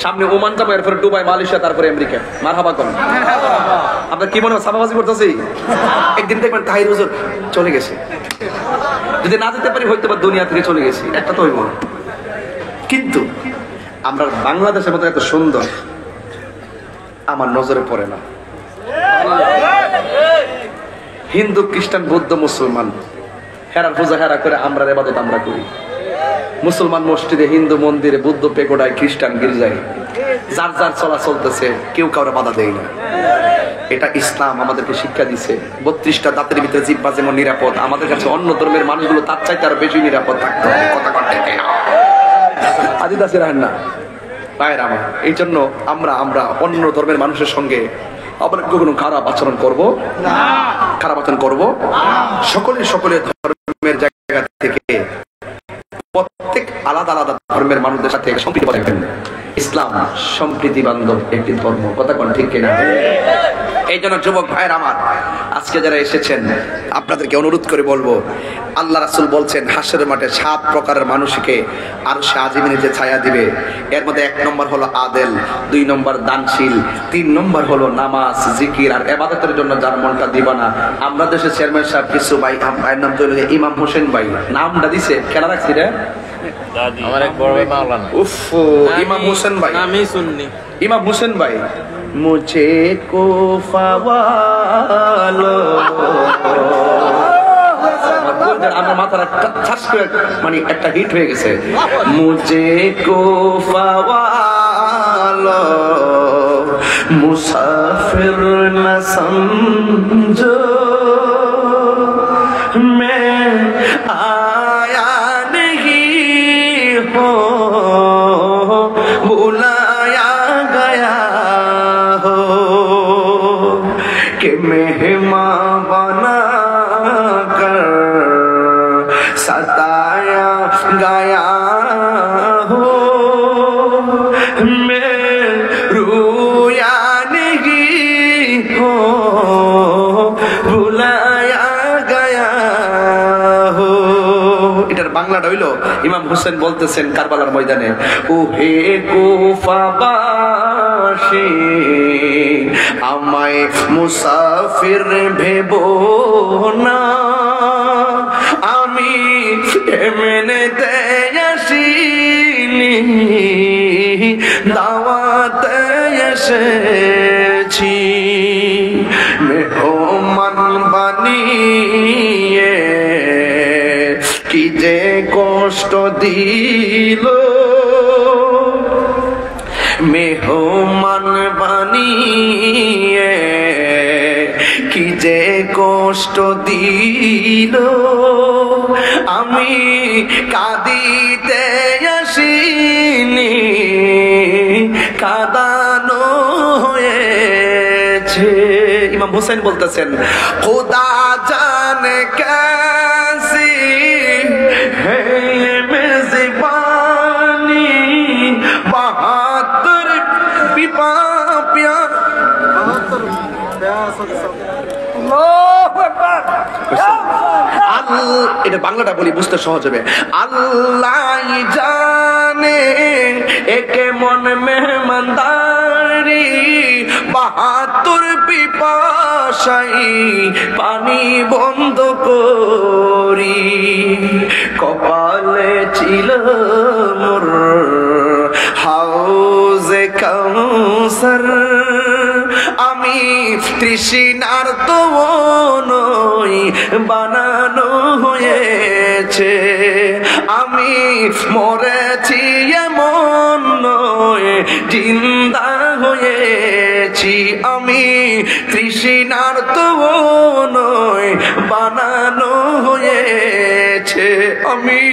[SPEAKER 1] সামনে ওমান যাবো, এরপরে দুবাই, মালয়েশিয়া, তারপরে আমেরিকা। মারহাবা করেন। আপনার কি মনে হয় সাবাবাজি করতেছি? একদিন দেখবেন তাহির হুজুর চলে গেছে, যদি না যেতে পারি হয়তো বা দুনিয়া থেকে চলে গেছি, একটা তো হইব। কিন্তু আমরা বাংলাদেশের মতো এত সুন্দর আমার নজরে পড়ে না। হিন্দু, খ্রিস্টান, বৌদ্ধ, মুসলমান হেরার পূজা হেরা করে, আমরা ইবাদত আমরা করি। মুসলমান মসজিদে, হিন্দু মন্দিরে, বৌদ্ধ পেগোডায়, খ্রিস্টান গির্জায়, যার যার চলা চলতেছে, কেউ কাউরে বাধা দেয় না। এটা ইসলাম আমাদেরকে শিক্ষা দিছে। 32টা দাঁতের ভিতরে জিহ্বা যেমন নিরাপদ, আমাদের কাছে অন্য ধর্মের মানুষগুলো তার চাইতে আরো বেশি নিরাপদ থাকতে হবে। কথা কন্টে আদিদাসী রাহেন না ভাইয়ের আমার। এই জন্য আমরা অন্য ধর্মের মানুষের সঙ্গে আমরা কোনো খারাপ আচরণ করবো না, খারাপ আচরণ করবো সকলের ধর্মের জায়গা থেকে প্রত্যেক আলাদা আলাদা ধর্মের মানুষদের সাথে সম্প্রীতি বজায় রাখবেন। ইসলাম সম্প্রীতি বান্ধব একটি ধর্ম। কথা কোন ঠিক কিনা? এই জন্য যুবক ভাইয়ের আমার, আজকে যারা এসেছেন আপনাদেরকে অনুরোধ করে বলবো, আল্লাহ রাসূল বলছেন হাসরের মাঠে 7 প্রকারের মানুষকে আরশে আজিমের নিচে ছায়া দিবে। এর মধ্যে 1 নম্বর হলো আদেল, 2 নম্বর দানশীল, 3 নম্বর হলো নামাজ, জিকির আর ইবাদতের জন্য যার মনটা দিবানা। আমরা দেশের চেয়ারম্যান সাহেব কিছু ভাই, ভাইয়ের নাম তো ইমাম হোসেন ভাই, নামটা দিছে খেলা রাখছি রে
[SPEAKER 3] আমার এক বড় ভাই মাওলানা।
[SPEAKER 1] উফ, ইমাম হোসেন ভাই,
[SPEAKER 2] আমি শুননি।
[SPEAKER 1] ইমাম হোসেন ভাই, মুঝে কো ফাওয়ালো, আমার মাথার ছাস করে মানে একটা হিট হয়ে গেছে। মুঝে কো ফাওয়ালো মুসাফির না সমঝো, मैं आया नहीं हो बुलाया गया हो, कि मेहमान बना कर सताया गया हो, मैं रोया नहीं हो बुलाया गया हो। এটার বাংলাটা হইলো, ইমাম হোসেন বলতেছেন কারবালার ময়দানে, ও হে কুফাবাসী আমায় মুসাফির ভেবো না, আমি এমনিতে আসিনি দাওয়াতে এসেছি, মেহমান বানিয়ে কি যে কষ্ট দিল, মেহমান বানিয়ে কি যে কষ্ট দিল, আমি কাঁদিতে আসিনি কাঁদানো হয়েছে। ইমাম হোসেন বলতেছেন, খোদা জানে कैसी है ये मेज़बानी, 72 পিপাপিয়া। এটা বাংলাটা বলি বুঝতে সহজ হবে। আল্লাহ জানে একে মন মেহমানদারি, 72 পিপাসা আশাই পানি বন্ধ করি, কপালে ছিল মোর হাউজে কাউসার। আমি তৃষ্ণার্ত নই বানানো হয়েছে, আমি মরেছি এমন নয় জিন্দা হয়েছি। আমি তৃষ্ণার্ত নই বানানো হয়েছে, আমি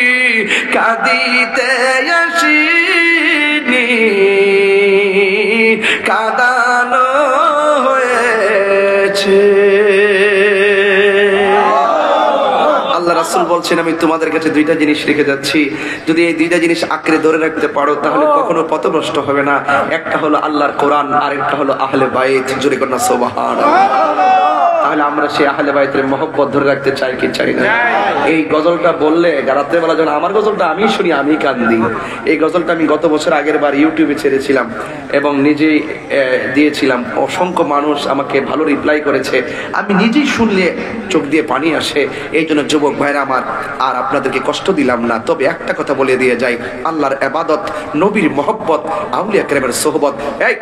[SPEAKER 1] কাঁদিতে আসিনি কাঁদানো হয়েছে। আল্লাহ রাসূল বলছেন, আমি তোমাদের কাছে দুইটা জিনিস রেখে যাচ্ছি, যদি এই দুইটা জিনিস আঁকড়ে ধরে রাখতে পারো তাহলে কখনো পথভ্রষ্ট হবে না। একটা হলো আল্লাহর কোরআন, আর একটা হলো আহলে বাইত। জোরে কন্যা সুবহানাল্লাহ। তাহলে আমরা সেই আহলে বাইতের মহব্বত ধরে রাখতে চাই কি চাই না? এই গজলটা বললে রাত্রেবেলা যখন আমার গজলটা আমি শুনি আমি কান্দি। এই গজলটা আমি গত বছর আগের বার ইউটিউবে ছেড়েছিলাম এবং নিজেই দিয়েছিলাম। অসংখ্য মানুষ আমাকে ভালো রিপ্লাই করেছে, আমি নিজেই শুনলে চোখ দিয়ে পানি আসে। এই জন্য যুবক ভাইরা আমার, আর আপনাদেরকে কষ্ট দিলাম না, তবে একটা কথা বলে দিয়ে যাই, আল্লাহর ইবাদত, নবীর মহব্বত, আউলিয়া কেরামের সোহবত, এই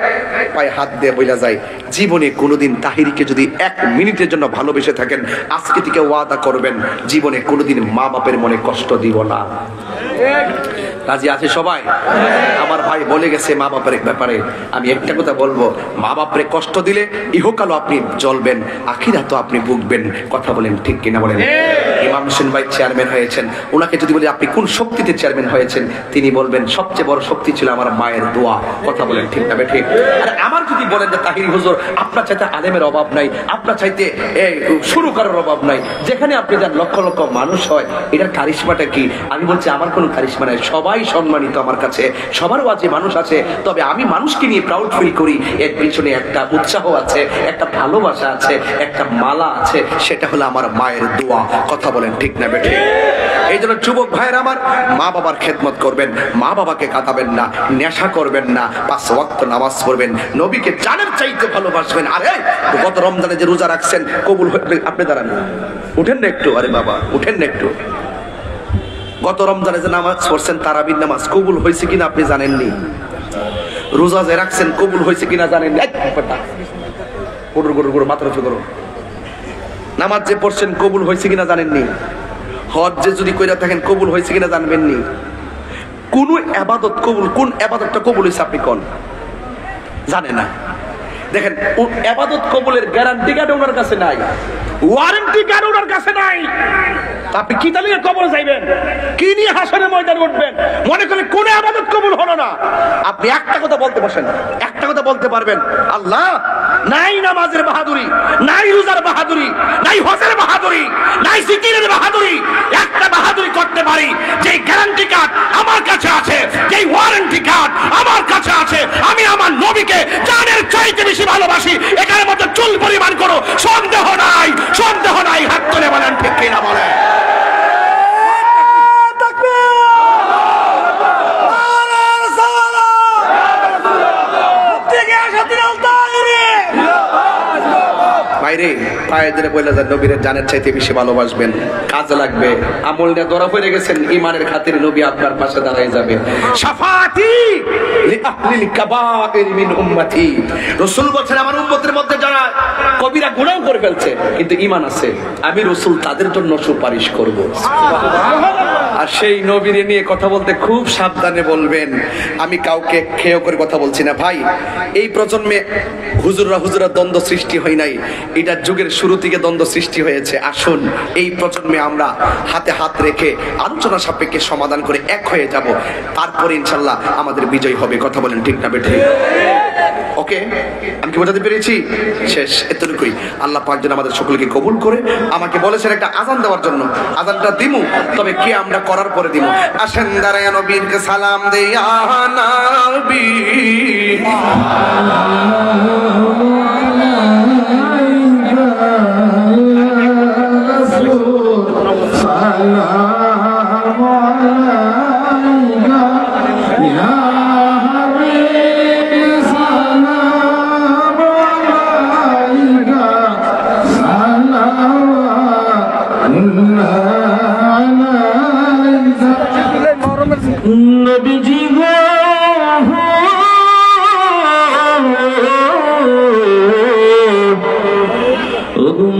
[SPEAKER 1] পায়ে হাত দিয়ে বইলা যায়, জীবনে কোনোদিন তাহিরিকে যদি 1 মিনিটের জন্য ভালোবেসে থাকেন, আজকে থেকে ওয়াদা করবেন জীবনে কোনোদিন মা বাপের মনে কষ্ট দিব না। রাজি আছে সবাই? আমার ভাই বলে গেছে মা বাপের ব্যাপারে, আমি একটা কথা বলবো, মা বাপরে কষ্ট দিলে ইহকালও আপনি জ্বলবেন, আখিরাতও আপনি ভুগবেন। কথা বলেন ঠিক কিনা বলেন? ইমাম হোসেন ভাই চেয়ারম্যান হয়েছেন, ওনাকে যদি বলি আপনি কোন শক্তিতে চেয়ারম্যান হয়েছেন, তিনি বলবেন সবচেয়ে বড় শক্তি ছিল আমার মায়ের দোয়া। কথা বলেন ঠিক না ঠিক? আর আমার যদি বলেন যে তাহিরি হুজুর আপনার চাইতে আলেমের অভাব নাই, আপনার চাইতে শুরু করার অভাব নাই, যেখানে আপনি যান লক্ষ লক্ষ মানুষ হয়, এটার কারিশমাটা কি? আমি বলছি আমার কোনো কারিশমা নাই, সবাই সম্মানিত আমার কাছে, সবার মাঝে মানুষ আছে, তবে আমি মানুষকে নিয়ে প্রাউড ফিল করি। এর পিছনে একটা উৎসাহ আছে, একটা ভালোবাসা আছে, একটা মালা আছে, সেটা হলো আমার মায়ের দোয়া। কথা বলেন ঠিক না বেঠে? এই জন্য যুবক ভাইয়ের আমার, মা বাবার খেদমত করবেন, মা বাবাকে কাঁদাবেন না, নেশা করবেন না, 5 ওয়াক্ত নামাজ পড়বেন, নবীকে জানের চাইতে ভালোবাসবেন। আরে গত রমজানে যে রোজা রাখছেন কবুল, আপনি দাঁড়ান, উঠেন না একটু, আরে বাবা উঠেন না একটু। গত রমজানে যে নামাজ পড়ছেন তারাবির নামাজ, কবুল হয়েছে কিনা আপনি জানেননি? রোজা যে রাখছেন কবুল হয়েছে কিনা জানেননি? মাথা উঁচু করো। নামাজ যে পড়ছেন কবুল হয়েছে কিনা জানেননি? হজ যে যদি কইরা থাকেন কবুল হয়েছে কিনা জানবেননি? কোন ইবাদত কবুল, কোন ইবাদতটা কবুল হয়েছে আপনি কোন জানেন না? দেখেন, ইবাদত কবুলের গ্যারান্টি কার্ড ওনার কাছে নাই, ওয়ারেন্টি কার্ড ওনার কাছে নাই। আপনি কি তালিকা কবরে যাইবেন, কি নিয়ে হাসরের ময়দানে উঠবেন, মনে করেন কোন ইবাদত কবুল হলো না, আপনি একটা কথা বলতে বসেন, একটা কথা বলতে পারবেন, আল্লাহ নাই নামাজের বাহাদুরি, নাই রোজার বাহাদুরি, নাই হজের বাহাদুরি, নাই জিকিরের বাহাদুরি, একটা বাহাদুরি করতে পারি, যে গ্যারান্টি কার্ড আমার কাছে আছে, যে ওয়ারেন্টি কার্ড আমার কাছে আছে, আমি আমার নবীকে জানের চাইতে বেশি ভালোবাসি, এটার মধ্যে চুল পরিমাণ করো সন্দেহ নাই, সন্দেহ নাই। হাত তুলে বলেন ঠিক কিনা বলেন? বাইরে পায়ে ধরে বলে যান নবীর জানের চাইতে বেশি ভালোবাসবেন, কাজে লাগবে। আমল নিয়ে ধরা পড়ে গেছেন, ইমানের খাতিরে নবী আপনার পাশে দাঁড়ায় যাবে। শাফাতি লিআহলিল কাবাইর মিন উম্মতি, রাসূল বলেন আমার উম্মতের মধ্যে যারা কবিরা গুনাহ করে ফেলছে কিন্তু ঈমান আছে, আমি রাসূল তাদের জন্য সুপারিশ করব। আর সেই নবীরে নিয়ে কথা বলতে খুব সাবধানে বলবেন। আমি কাউকে খেয়ে করে কথা বলছি না ভাই, এই প্রজন্মে হুজুররা দ্বন্দ্ব সৃষ্টি হয় নাই, এটা যুগের শুরু থেকে দ্বন্দ্ব সৃষ্টি হয়েছে। আসুন এই প্রজন্মে আমরা হাতে হাত রেখে আলোচনা সাপেক্ষে সমাধান করে এক হয়ে যাব, তারপরে ইনশাল্লাহ আমাদের বিজয় হবে। কথা বলেন ঠিক না বেঠিক? ওকে, আমি কি বোঝাতে পেরেছি? শেষ এতটুকুই। আল্লাহ পাক যেন আমাদের সকলকে কবুল করে। আমাকে বলেছেন একটা আযান দেওয়ার জন্য, আযানটা দিমু, তবে কি আমরা করার পরে দিমু। আসেন দাঁড়ায় নবীকে সালাম দেয়া নবী,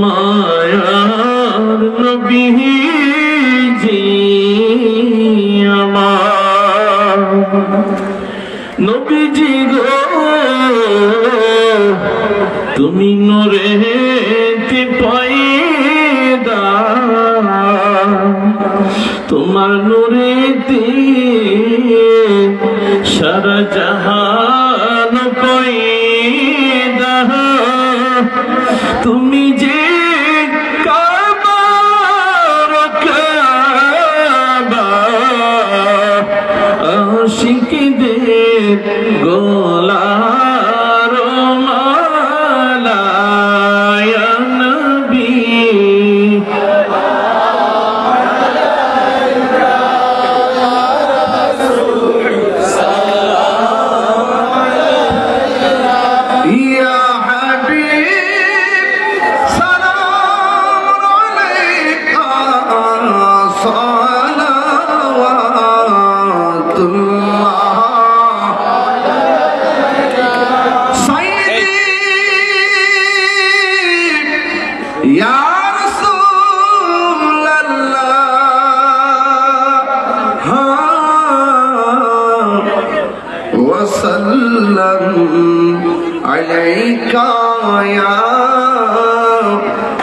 [SPEAKER 4] মায়ার নবীজি আমার নবীজি গো তুমি নূরেতে পয়দা তোমার নূরেতে সারা জাহান পয়দা তুমি যে কাবার কাবা আশিকদের গোলার মালা ইয়া নবী
[SPEAKER 1] ইয়া হাবিব সালাম আলাইকা সালাওয়াতুল্লাহ সাইয়্যিদি ইয়া রাসূলুল্লাহ وسلم عليك يا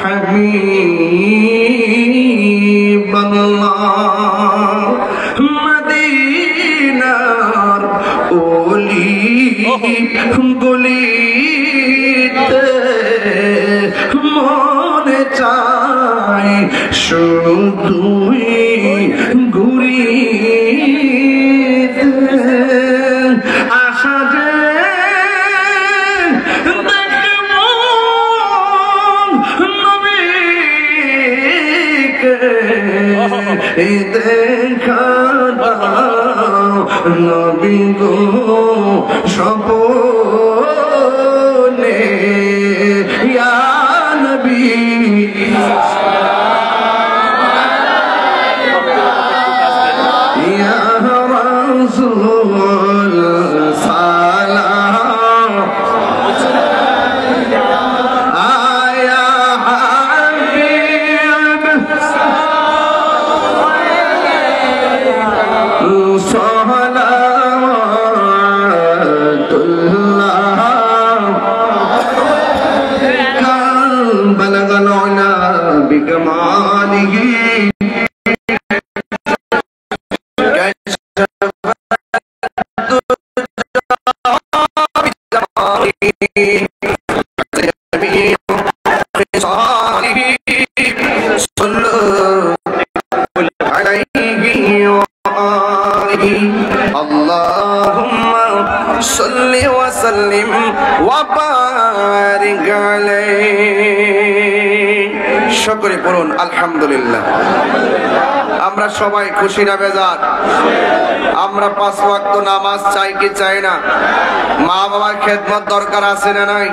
[SPEAKER 1] حبيب الله مدينة أولي গলিতে মনে চাই শুধুই ঘুরিতে আশা যে দেখবো নবীকে দেখা দাও নবী গো স্বপনে ইয়া নবী ইয়া রাসূল সালাম আয়া হাবিব সালাওয়াতুল্লাহ কাল বালাগাল উলা বিকমালিহি اللهم صل وسلم وبارك عليه সকলে পড়ুন আলহামদুলিল্লাহ। আমরা সবাই খুশি না বেজার? আমরা 5 ওয়াক্ত নামাজ চাই কি চাই না? মা বাবার খেদমত দরকার আছে না নাই?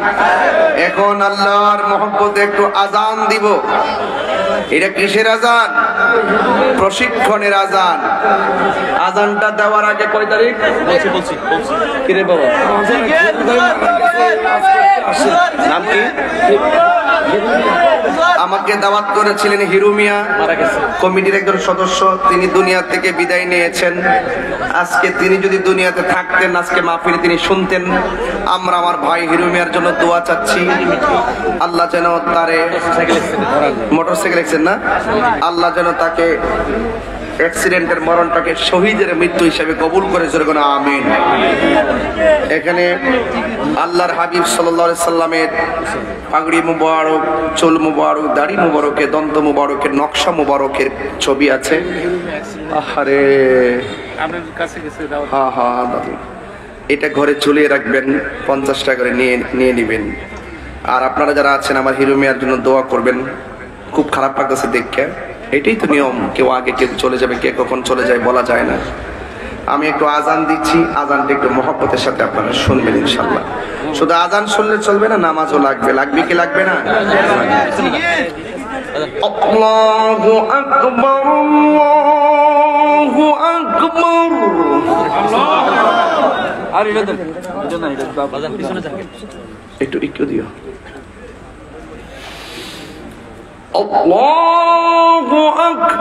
[SPEAKER 1] এখন আল্লাহর মহব্বতে একটু আজান দিব। এটা কিসের আজান? প্রশিক্ষণের আজান। আজানটা দেওয়ার আগে কয় তারিখ বলছি কিরে বাবা নাম কি? আমাকে দাওয়াত করেছিলেন হিরু মিয়া, কমিটির একজন সদস্য। তিনি দুনিয়া থেকে বিদায় নিয়েছেন। আজকে তিনি যদি দুনিয়াতে থাকতেন, আজকে মাহফিলে তিনি শুনতেন। আমরা আমার ভাই হিরু মিয়ার জন্য দোয়া চাচ্ছি। আল্লাহ যেন তারে মোটরসাইকেল অ্যাক্সিডেন্ট না, আল্লাহ যেন তাকে অ্যাক্সিডেন্টের মরণটাকে শহীদের মৃত্যু হিসেবে কবুল করে যেরকম আমিন। এখানে আল্লাহর হাবিব সাল্লাল্লাহু আলাইহি সাল্লামের পাগড়ি মুবারক, চুল মুবারক, দাড়ি মুবারকের, দন্ত মুবারকের, নকশা মুবারকের ছবি আছে। আহারে হ্যাঁ হ্যাঁ দাদু, এটা ঘরে ঝুলিয়ে রাখবেন, 50 টাকা করে নিয়ে নেবেন। আর আপনারা যারা আছেন আমার হিরু মিয়ার জন্য দোয়া করবেন। খুব খারাপ লাগতেছে দেখে। এটাই তো নিয়ম, কেউ আগে কেউ চলে যাবে, কে কখন চলে যায় বলা যায় না। আমি একটু আজান দিচ্ছি, আজানটা একটু মহব্বতের সাথে আপনারা শুনবেন ইনশাআল্লাহ। শুধু আজান শুনলে চলবে না, নামাজও লাগবে। লাগবে কি লাগবে না? আল্লাহু আকবার, আল্লাহু আকবার।
[SPEAKER 2] আর এটা দেন, এটা না, এটা বাজার পিছনে থাকে।
[SPEAKER 1] একটু দিও। আল্লাহু আকবার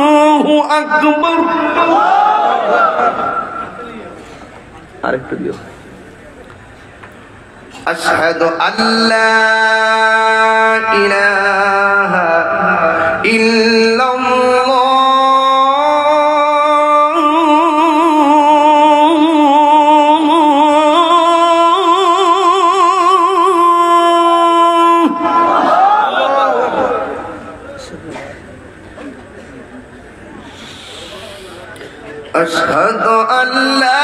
[SPEAKER 1] আল্লাহু আকবার। আরেকটু দিও। আশহাদু আল্লা ইলাহা ইল্লাল্লাহ আশহাদু আল্লা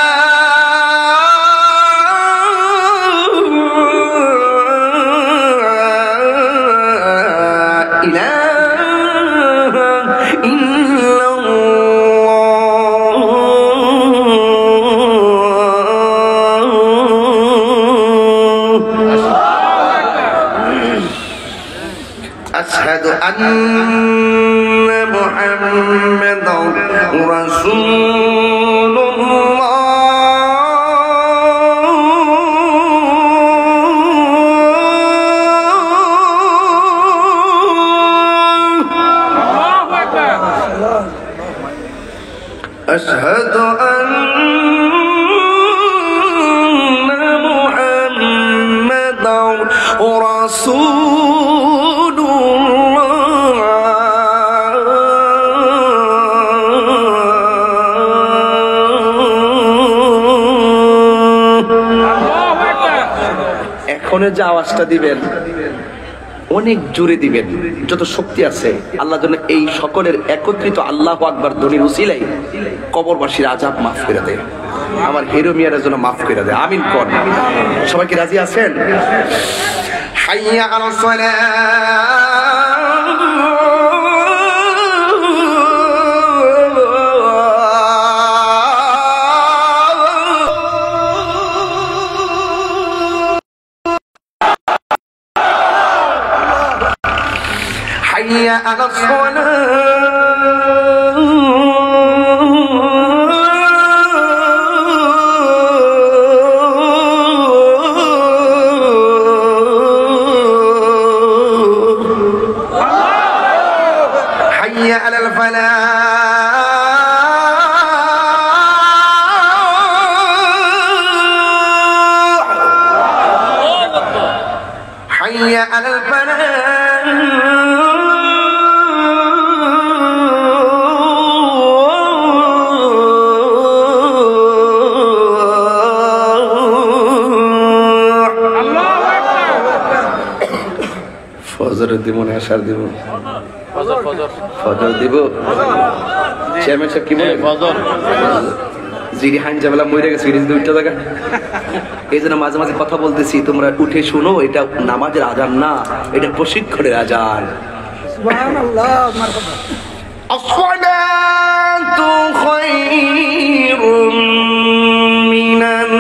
[SPEAKER 1] أشهد أن محمدا رسول الله أشهد أن محمدا رسول এখনের যে আওয়াজটা দিবেন অনেক জোরে দিবেন, যত শক্তি আছে আল্লাহ যেন এই সকলের একত্রিত আল্লাহু আকবার ধ্বনির উসিলায় কবরবাসীর আযাব মাফ করে দেয়, আমার হিরো মিয়ার জন্য মাফ করে দেয়। আমিন কোন। সবাই কি রাজি আছেন? হাইয়া আলাস সালাহ حي على الصلاة حي على الفلاح حي على الفلاح ফজর দিব না আশার দিব? ফজর দিব। চেয়ারম্যান সাহেব কি বলে? জিরি হাইন জামেলা মরে গেছে দুইটা জায়গা। এই জন্য মাঝে মাঝে কথা বলতেছি, তোমরা উঠে শুনো, এটা নামাজের আজান না, এটা প্রশিক্ষণের আজান। আসসালাতু খায়রুম মিনান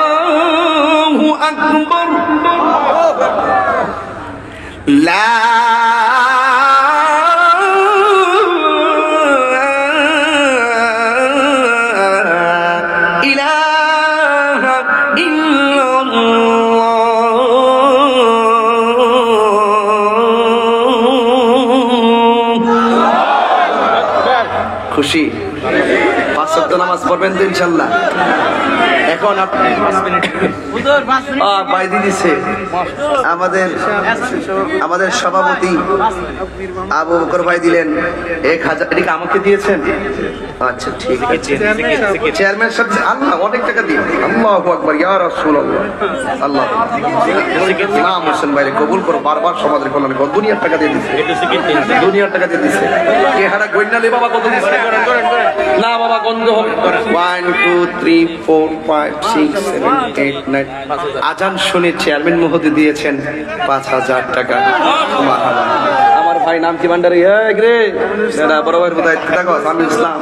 [SPEAKER 1] আল্লাহু আকবার লা ইলাহা ইল্লাল্লাহ। খুশি? পাঁচ ওয়াক্ত নামাজ পড়বেন তো ইনশাআল্লাহ? এখন আপনি বাইদি দিছে আমাদের সভাপতি আবু বকর ভাই দিলেন 1000। এদিকে আমাকে দিয়েছেন? আচ্ছা ঠিক আছে। চেয়ারম্যান সাহেব আল্লাহ অনেক টাকা দিন। আল্লাহু আকবার ইয়া রাসূলুল্লাহ। আল্লাহ নাম হোসেন ভাই কবুল করো, বারবার সমাজের কল্যাণে দুনিয়ার টাকা দিয়ে দিচ্ছে, দুনিয়ার টাকা দিয়ে দিচ্ছে। চেহারা গইনালে বাবা কত দিচ্ছে না বাবা গন্ধ হবে। 1 2 3 4 5 6 7 8 9। আজান শুনে চেয়ারম্যান মহোদয় দিয়েছেন 5000 টাকা। আমার ভাই নাম কি ভান্ডারি রে বড় ভাইয়ের বোধ দেখো সামিউল ইসলাম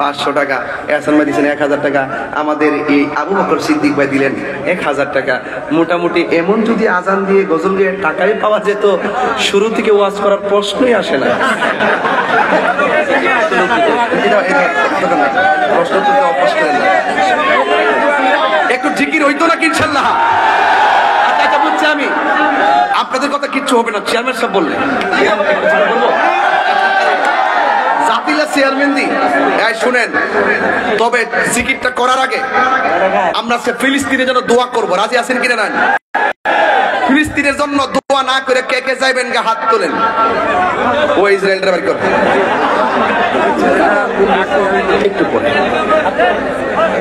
[SPEAKER 1] 500 টাকা। এহসান ভাই দিয়েছেন 1000 টাকা। আমাদের এই আবু বকর সিদ্দিক ভাই দিলেন 1000 টাকা। মোটামুটি এমন যদি আজান দিয়ে গজল দিয়ে টাকাই পাওয়া যেত, শুরু থেকে ওয়াজ করার প্রশ্নই আসে না। প্রশ্ন তো অপোজ করেন না, একটু জিকির হইতো না কি ইনশাআল্লাহ? আচ্ছা বুঝছি আমি, আপনাদের কথা কিচ্ছু হবে না, চেয়ারম্যান সাহেব বললেন। জাতিলা চেয়ারম্যান দি শুনেন, তবে জিকিরটা করার আগে আমরা ফিলিস্তিনের জন্য দোয়া করবো। রাজি আছেন কিনা? না, ফিলিস্তিনের জন্য দোয়া না করে কে কে যাইবেন গা হাত তোলেন। ও ইসরায়েলটা বাড়ি করবে একটু পরে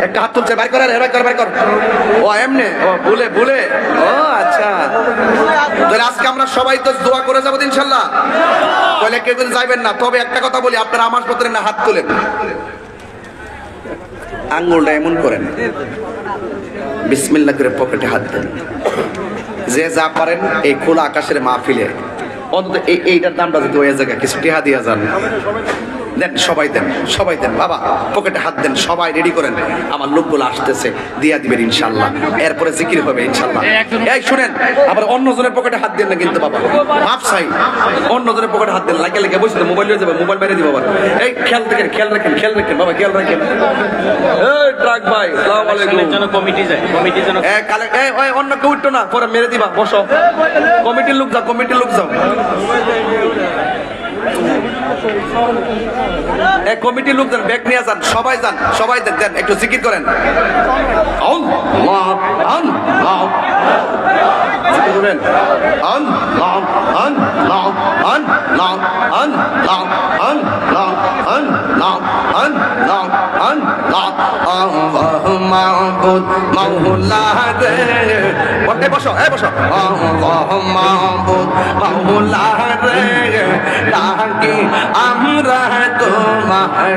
[SPEAKER 1] একটা হাত তুলছে, বাইর করে বাইর কর। ও এমনে ও বলে বলে ও আচ্ছা। তাহলে আজকে আমরা সবাই তো দোয়া করে যাবো ইনশাল্লাহ। তাহলে কেউ যাইবেন না। তবে একটা কথা বলি, আপনারা আমার পত্রে না হাত তোলেন, আঙ্গুলটা এমন করেন, বিসমিল্লাহ করে পকেটে হাত দেন। যে যা পারেন এই খোলা আকাশের মাহফিলে অন্তত এইটার দামটা যদি ওই জায়গায় কিছু টিহা দিয়া যান, দেন সবাই দেন, সবাই দেন বাবা, পকেটে হাত দেন, সবাই রেডি করেন। আমার লোকগুলো আসতেছে, দিয়া দিবেন ইনশাল্লাহ। এরপরে জিকির হবে ইনশাল্লাহ। এই শুনেন, আবার অন্যজনের পকেটে হাত দেন না কিন্তু বাবা, মাপ চাই। অন্যজনের পকেটে হাত দেন, লাগে লাগে বসে মোবাইল হয়ে যাবে, মোবাইল বাইরে দিব আবার। এই খেয়াল রাখেন, খেয়াল রাখেন, খেয়াল রাখেন বাবা, খেয়াল রাখেন। এই ট্রাক ভাই আসসালামু আলাইকুম। কমিটি যায়, কমিটি যেন এই অন্য কেউ উঠতো না, পরে মেরে দিবা, বসো। কমিটির লোক যাও, কমিটির লোক যাও। এক কমিটির লোক যান, ব্যাগ নিয়ে যান, সবাই যান, সবাই দেন, একটু জিকির করেন। বসো বসো। ডাকি আমরা তোমারে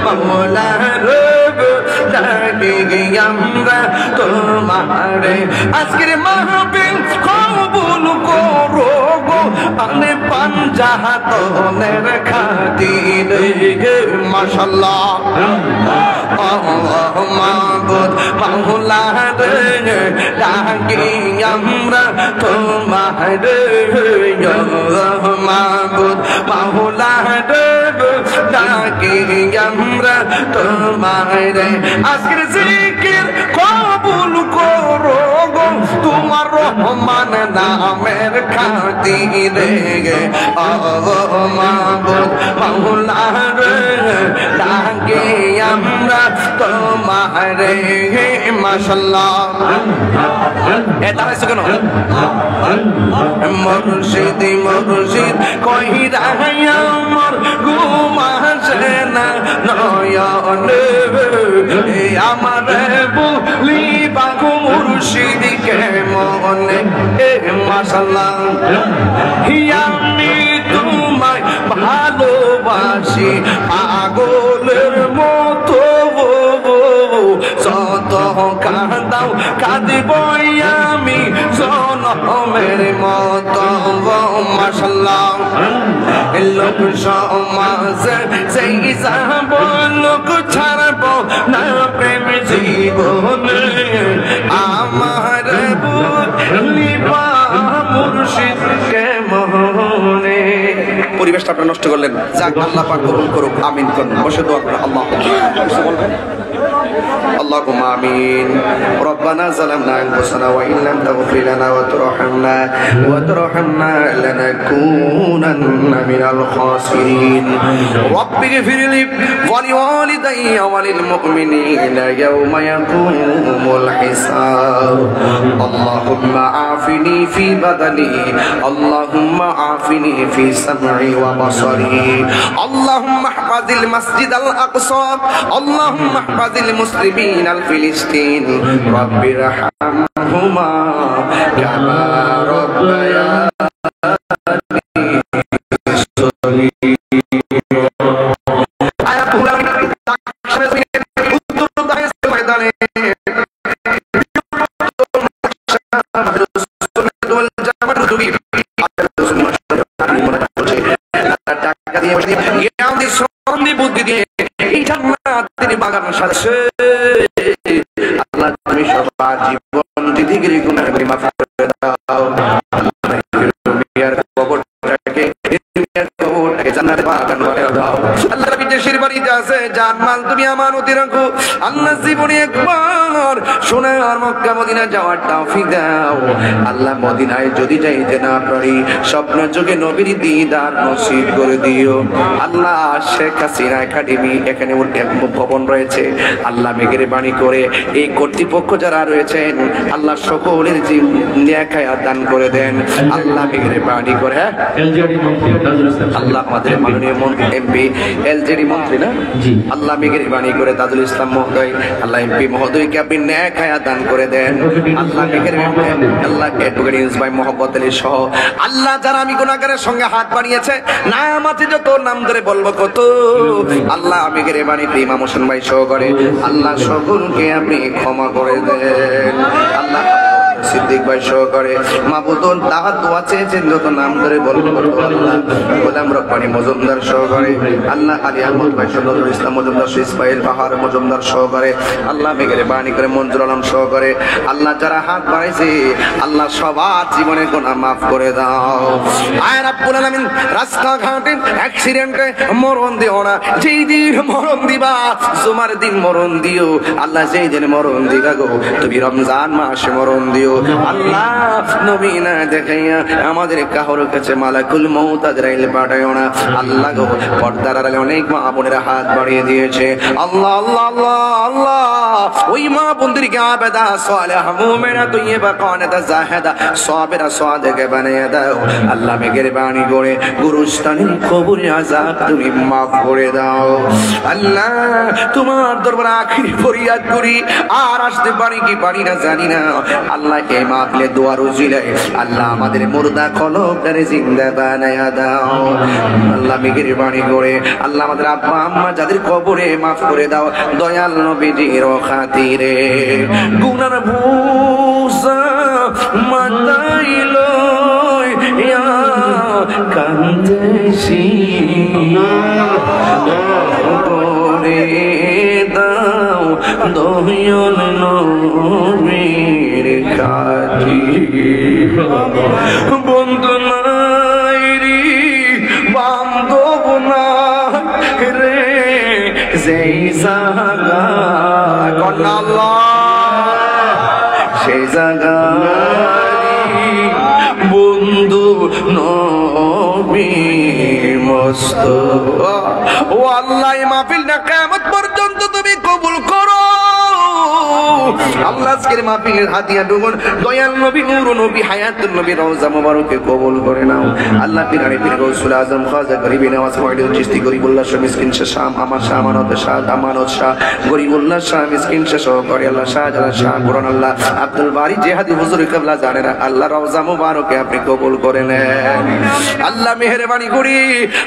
[SPEAKER 1] মাওলা রে, ডাকি আমরা তোমারে। আজকের মাহফিল কবুল করো গো, আমি পাঞ্জাতনের খাতিরে মাশাআল্লাহ। মাহবুব মাওলা রে, ডাকি আমরা তোমারে মাহবুব মাওলা রে, ডাকি আমরা তোমারে। আজকের জিকির কবুল করো গো, তোমার রহমান নামের খাতিরে মাহবুব মাওলা রে, ডাকি আমরা তোমারে মাশাআল্লাহ। দাঁড়াইছো কেন? মুর্শিদ মুর্শিদ কইরা আমার ঘুম আসে না নয়নে, আমার বলি বাগো মুর্শিদ কে মনে মাশাআল্লাহ। আমি তোমায় ভালোবাসি পাগলের মতো, যত কাঁদাও কাঁদিব আমি জনমের মতো মাশাআল্লাহ। লোক সমাজে সেই যাব, লোক ছাড়ব না প্রেম জীবনে, আমার বুঝলিবা মুর্শিদ কে মনে। পরিবেশটা আপনি নষ্ট করলেন, যাক আল্লাহ পাক কবুল করুক, আমিন করুন। বসে দোয়া করুন। আল্লাহ বলবেন। اللهم آمين. ربنا ظلمنا أنفسنا وإن لم تغفر لنا وترحمنا لنكونن من الخاسرين. رب اغفر لي ولوالدي وللمؤمنين يوم يقوم الحساب. اللهم عافني في بدني، اللهم عافني في سمعي وبصري، اللهم احفظ المسجد الأقصى، اللهم احفظ المسلمين الفلسطين. رب ارحمهما كما ربياني বুদ্ধি দিয়ে এই জান্নাতের বাগান সাজছে। আল্লাহ তুমি সবার জীবন দিদিগিরি গুনাহ করে মাফ করে দাও। কবরটাকে জান্নাতের বাগান বানিয়ে দাও। আল্লাহ বিদেশের বাড়িতে আছে জানমাল তুমি আমানতে রাখো। আল্লাহ জীবনে একবার সোনার মক্কা মদিনা যাওয়ার তৌফিক দাও। আল্লাহ মদিনায় যদি যাইতে না পারি স্বপ্ন যুগে নবীর দিদার নসিব করে দিও। আল্লাহ শেখ হাসিনা একাডেমি এখানে ভবন রয়েছে, আল্লাহ মেঘের বাণী করে এই কর্তৃপক্ষ যারা রয়েছেন আল্লাহ সকলের নেক হায়াত দান করে দেন। আল্লাহ মেঘের বাণী করে আল্লাহ আমাদের মাননীয় এমপি এলজেডি মন্ত্রী না আল্লাহ মেঘের বাণী করে তাজুল ইসলাম মহোদয়, আল্লাহ এমপি মহোদয়কে আপনি নেক হায়াত দান করে দেন। আল্লাহ মেঘের আল্লাহ অ্যাডভোকেট ভাই মোহাম্মদ আলী সহ আল্লাহ যারা আমি গুনাহগারের সঙ্গে হাত বাড়িয়েছে নাম আছে যত নাম ধরে বলবো কত। আল্লাহ মেঘের বাণী ইমাম হোসেন ভাই সহ করে আল্লাহ সকলকে আপনি ক্ষমা করে দেন। আল্লাহ সিদ্দিক ভাই সহকারে মাহবুদুল তাহার দোয়া চেয়েছেন যত নাম ধরে বলবো আল্লাহ গোলাম রব্বানী মজুমদার সহকারে আল্লাহ আলী আহমদ ভাই সদরুল ইসলাম মজুমদার ইসমাইল বাহার মজুমদার সহকারে আল্লাহ মেঘের বাণী করে মঞ্জুর আলম সহকারে আল্লাহ যারা হাত বাড়াইছে আল্লাহ সবার জীবনের গুনাহ মাফ করে দাও। আয় রাব্বুল আলামিন রাস্তাঘাটে অ্যাক্সিডেন্টে মরণ দিও না, যেই দিন মরণ দিবা জুমার দিন মরণ দিও আল্লাহ, যেই দিন মরণ দিবা গো তুমি রমজান মাসে মরণ দিও আল্লাহ। নবী না দেখাইয়া আমাদের কাহর কাছে মালাকুল মউত আজরাইল পাঠায়ো না আল্লাহ গো। পর্দার আড়ালে অনেক মা বোনেরা হাত বাড়িয়ে দিয়েছে আল্লাহ আল্লাহ আল্লাহ আল্লাহ ওই মা বোনদেরকে আবেদা সালেহা মুমিনা তয়্যিবা কানিতা জাহিদা সাবিরা সাদিকা বানায়া দাও আল্লাহ। মেঘের বাণী করে গুরুস্থানের কবর আযাব তুমি মাফ করে দাও আল্লাহ। তোমার দরবারে আখির ফরিয়াদ করি, আর আসতে পারি কি পারি না জানি না আল্লাহ। এই মাহফিলে দোয়ার উজিলায় আল্লাহ আমাদের মুর্দা কলবটারে জিন্দা বানায়া দাও আল্লাহ। মেঘের বাণী করে আল্লাহ আমাদের আব্বা আম্মা যাদের কবরে মাফ করে দাও দয়াল নবীজির খাতিরে। গুনার বোঝা মাথায় লইয়া কান্দেছি করে দাও দয়াল নবীর বন্ধু নাই রে বান্ধব নাই রে যেই জায়গা আল্লাহ সেই জায়গা বন্ধু নবী মস্ত ও আল্লাহ। মাহফিল না কিয়ামত পর্যন্ত তুমি কবুল করো আল্লাহ। আজকের মাহফিলের হাদিয়া ডুবন দয়াল নবী নূর নবী হায়াতুন নবী রওজা মুবারকে কবুল করে নাও আল্লাহ। পীরানি পীর গৌসুল আজম খাজা গরিবি নওয়াজ মুহিউদ্দিন চিশতি গরিবুল্লাহ শাহ মিসকিন শাহ আমার শাহ আমানত শাহ গরিবুল্লাহ শাহ মিসকিন শাহ সহকারী আল্লাহ শাহজালাল শাহ কুরআন আল্লাহ আব্দুল বারী জিহাদি হুজুর কিবলা জানেরা আল্লাহ রওজা মুবারকে আপনি কবুল করে নেন আল্লাহ। মেহেরবানি করি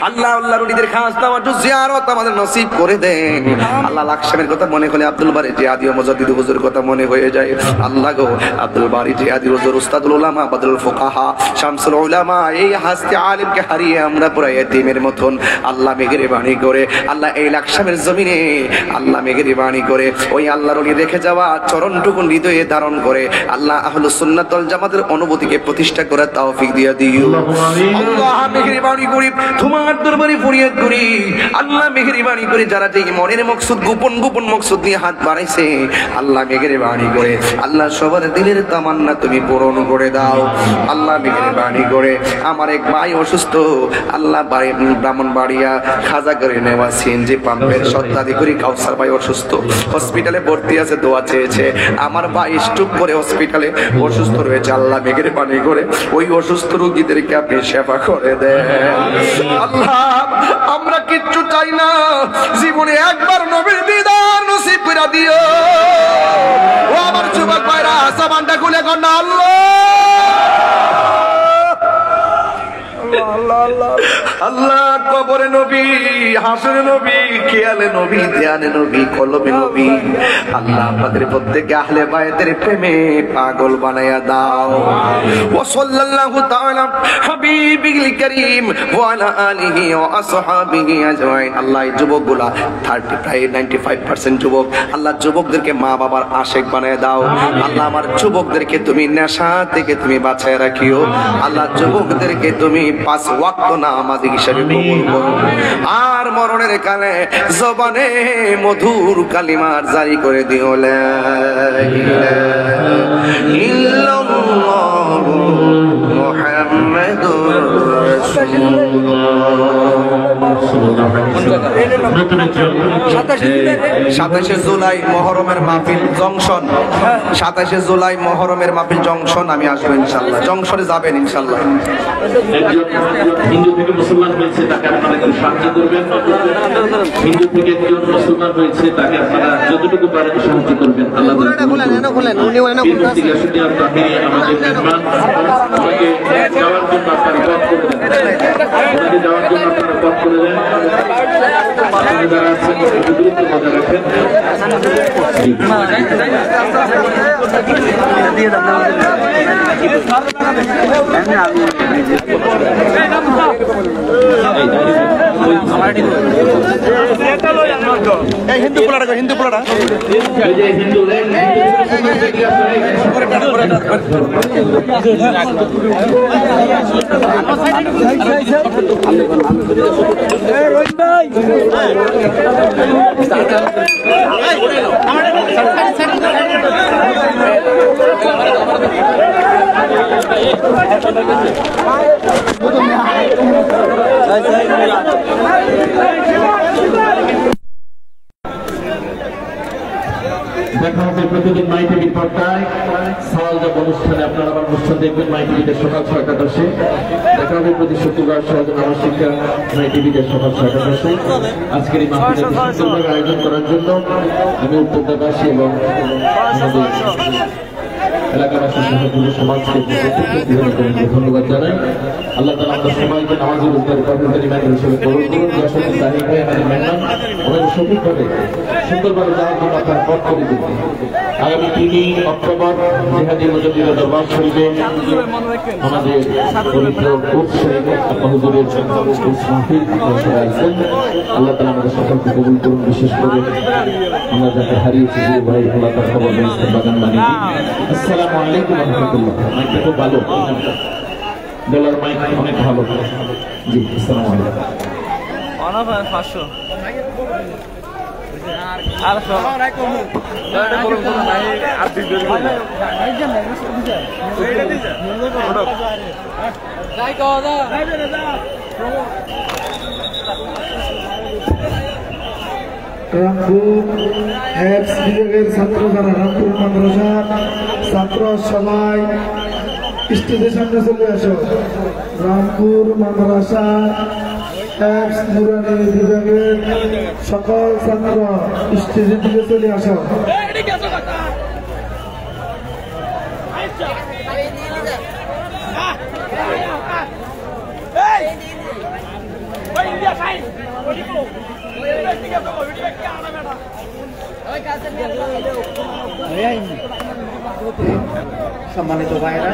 [SPEAKER 1] আল্লাহ আল্লাহর ওলিদের খাস দাওয়াত জিয়ারত আমাদের নসিব করে দেন আল্লাহ। লাকসামের কথা মনে হলে আব্দুল বারী জিহাদি ও মুজাদ্দিদ হুজুর কথা কথা মনে হয়ে যায়। আল্লাহ গো, আব্দুল বারী জিয়াদি হুজুর উস্তাদুল উলামা বাদরুল ফুকাহা শামসুল উলামা এই হাস্তে আলিমকে হারিয়ে আমরা পুরো এতিমের মতন। আল্লাহ মেহেরবানি করে, আল্লাহ এই লাকসামের জমিনে আল্লাহ মেহেরবানি করে ওই আল্লাহর ওলি রেখে যাওয়া চরণটুকুন হৃদয়ে ধারণ করে আল্লাহ আহলুস সুন্নাত ওয়াল জামাতের অনুভূতিকে প্রতিষ্ঠা করার তৌফিক দিয়ে দিও। আল্লাহ মেহেরবানি করি, তোমার দরবারে ফরিয়াদ করি, আল্লাহ মেহেরবানি করে যারা যে মনের মকসুদ গোপন গোপন মকসুদ নিয়ে হাত বাড়াইছে আল্লাহ মেহেরবানি করে আল্লাহ সবার দিলের তামান্না তুমি পূরণ করে দাও। আল্লাহ মেহেরবানি করে আমার এক ভাই অসুস্থ, আল্লাহ ব্রাহ্মণবাড়িয়া খাজা করে নেওয়া সিএনজি পাম্পের স্বত্বাধিকারী কাউসার ভাই অসুস্থ, হসপিটালে ভর্তি আছে, দোয়া চেয়েছে। আমার ভাই স্ট্রোক করে হসপিটালে অসুস্থ রয়েছে, আল্লাহ মেহেরবানি করে ওই অসুস্থ রোগীদেরকে আপনি সেবা করে দেন। আল্লাহ আমরা কিচ্ছু চাই না, জীবনে একবার নবীর দিদার নসিব করে দিও। ও আমার যুবক ভাইরা সাবানটা খুলে কর না আল্লাহ আল্লাহ আল্লাহ আল্লাহ। কবরে নবী, হাসরে নবী, খেয়ালে নবী, ধ্যানে নবী, কলবে নবী। আল্লাহ আমাদের প্রত্যেককে আহলে বায়তের প্রেমে পাগল বানায়া দাও। ওয়া সাল্লাল্লাহু তাআলা হাবিবিল কারীম ওয়া আলা আলিহি ওয়া আসহাবিহি আজমাইন। আল্লাহ এই যুবকগুলা 95% যুবক, আল্লাহ যুবকদেরকে মা বাবার আশিক বানায়া দাও। আল্লাহ আমার যুবকদেরকে তুমি নেশা থেকে তুমি বাঁচায় রাখিও। আল্লাহ যুবকদেরকে তুমি 5 ওয়াক্ত নামাজ হিসেবে কবুল করো। আর মরণের কালে জবানে মধুর কালিমার জারি করে দিও লা ইলাহা ইল্লাল্লাহু মুহাম্মাদুর রাসূলুল্লাহ। 27 জুলাই মহরমের মাহফিল জংশন, 27 জুলাই মহরমের মাহফিল জংশন। আমি আসবো ইনশাআল্লাহ, জংশনে যাবেন ইনশাআল্লাহ।
[SPEAKER 4] হিন্দু থেকে মুসলমান হয়েছে তাকে আপনারা একটু সাহায্য করবেন। হিন্দু থেকে একজন মুসলমান হয়েছে তাকে আপনারা যতটুকু পারেন সাহায্য করবেন। আল্লাহ আমাদের মেহমান আমাকে যাওয়ার জন্য আপনারা পথ করে দেন, ওনাকে যাওয়ার জন্য আপনারা পথ করে দেন। যারা আছেন একটু দূরত্ব বজায় রাখেন।
[SPEAKER 1] হিন্দু পোলাটা হিন্দু পোলাটা
[SPEAKER 4] হিন্দু দেখা হবে প্রতিদিন মাই টিভির পর্দায় সওয়াল জবাব অনুষ্ঠানে। আপনারা আমার অনুষ্ঠান দেখবেন মাই টিভিতে সকাল 6টা 10-এ। দেখা হবে প্রতি শুক্রবার সওয়াল নামাজ শিক্ষা মাই টিভিতে সকাল 6টা 10-এ। আজকের এই মাহফিলটি সুন্দরভাবে আয়োজন করার জন্য আমি উত্তরদাবাসী এবং আমাদের এলাকাবাসী সহ পুরো সমাজকে ধন্যবাদ জানাই। আল্লাহ তাআলা আমাদের সবাইকে নামাজি রোজগার কর্মচারী ম্যান হিসেবে কবুল করুন। যশোর তারিখ ভাই আমাদের মেহমান আমাদের সঠিকভাবে সুন্দরভাবে যাওয়ার জন্য আপনার পথ করে দিন। আগামী 3 অক্টোবর জিহাদি মুজাহিদের দরবার শরীফে আমাদের পবিত্র কোর্স শরীফে হুজুরের কোর্স মাহফিল আপনারা আসবেন। আল্লাহ তাআলা আমাদের সকলকে কবুল করুন। বিশেষ করে আমরা যাকে হারিয়েছি যে ভাই আল্লাহ তাআলা খবর দিয়েছেন বাগান বানিয়ে। আসসালামু আলাইকুম ওয়া রাহমাতুল্লাহ। মাইকটা খুব ভালো, বলার মাইক অনেক ভালো। জি আসসালামু আলাইকুম। অনা 500 আর আসসালামু আর ভিডিও যাই কথা
[SPEAKER 5] রামপুর এফস বিভাগের ছাত্র যারা রামপুর মাদ্রাসার ছাত্র সবাই স্টেজের সামনে চলে আসো। রামপুর মাদ্রাসা এফস নুরানি বিভাগের সকল ছাত্র স্টেজের দিকে চলে আসো।
[SPEAKER 6] সম্মানিত ভাইরা,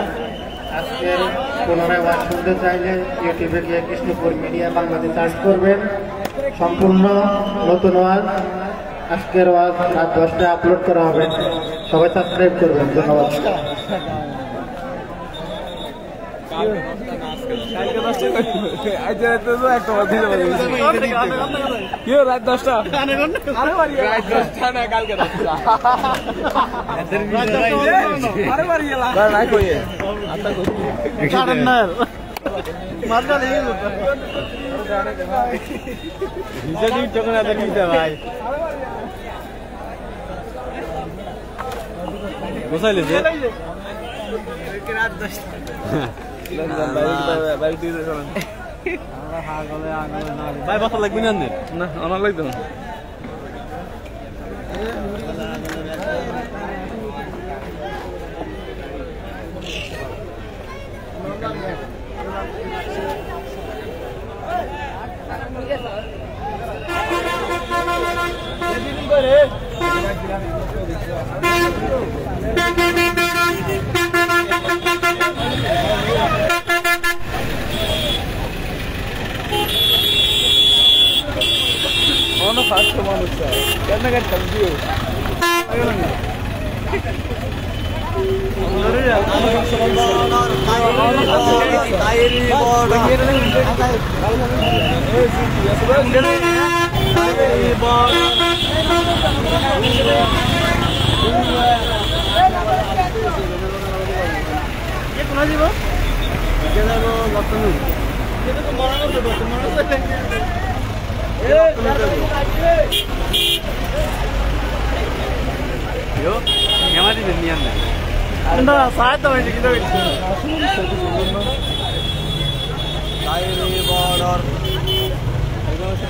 [SPEAKER 6] আজকের পুনরায় ওয়াজ শুনতে চাইলে ইউটিউবে গিয়ে কৃষ্ণপুর মিডিয়া বাংলাতে সার্চ করবেন। সম্পূর্ণ নতুন ওয়াজ, আজকের ওয়াজ রাত 10টায় আপলোড করা হবে। সবাই সাবস্ক্রাইব করবেন। ধন্যবাদ।
[SPEAKER 3] ভাই বাসা লাগবে না? না আমার লাগবে না। ফার্স্ট মানুষ কেন কাটতাম দিও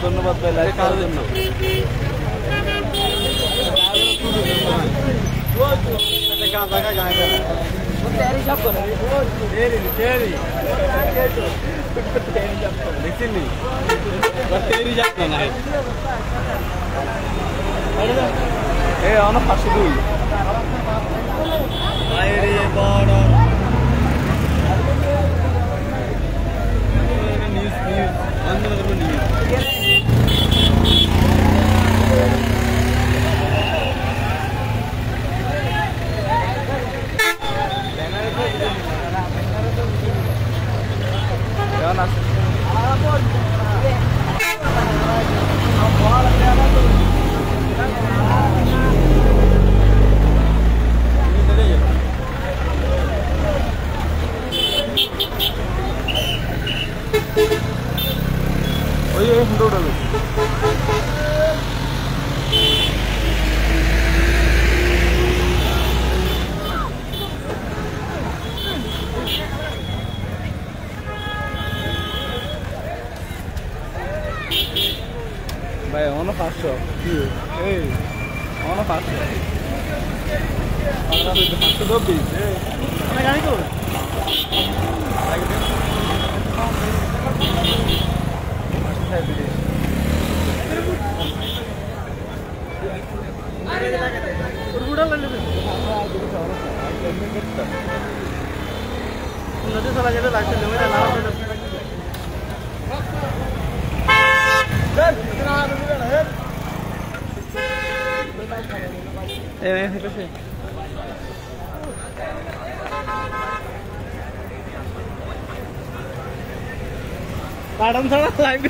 [SPEAKER 3] ধন্যবাদ ভাই লাইক করার জন্য। দেখছেন অনেক 502 ভাই অন 500 এই অন 500 520 মানে গাড়ি তো नदी चला गया लागते जमे ना काटन थोड़ा लाइव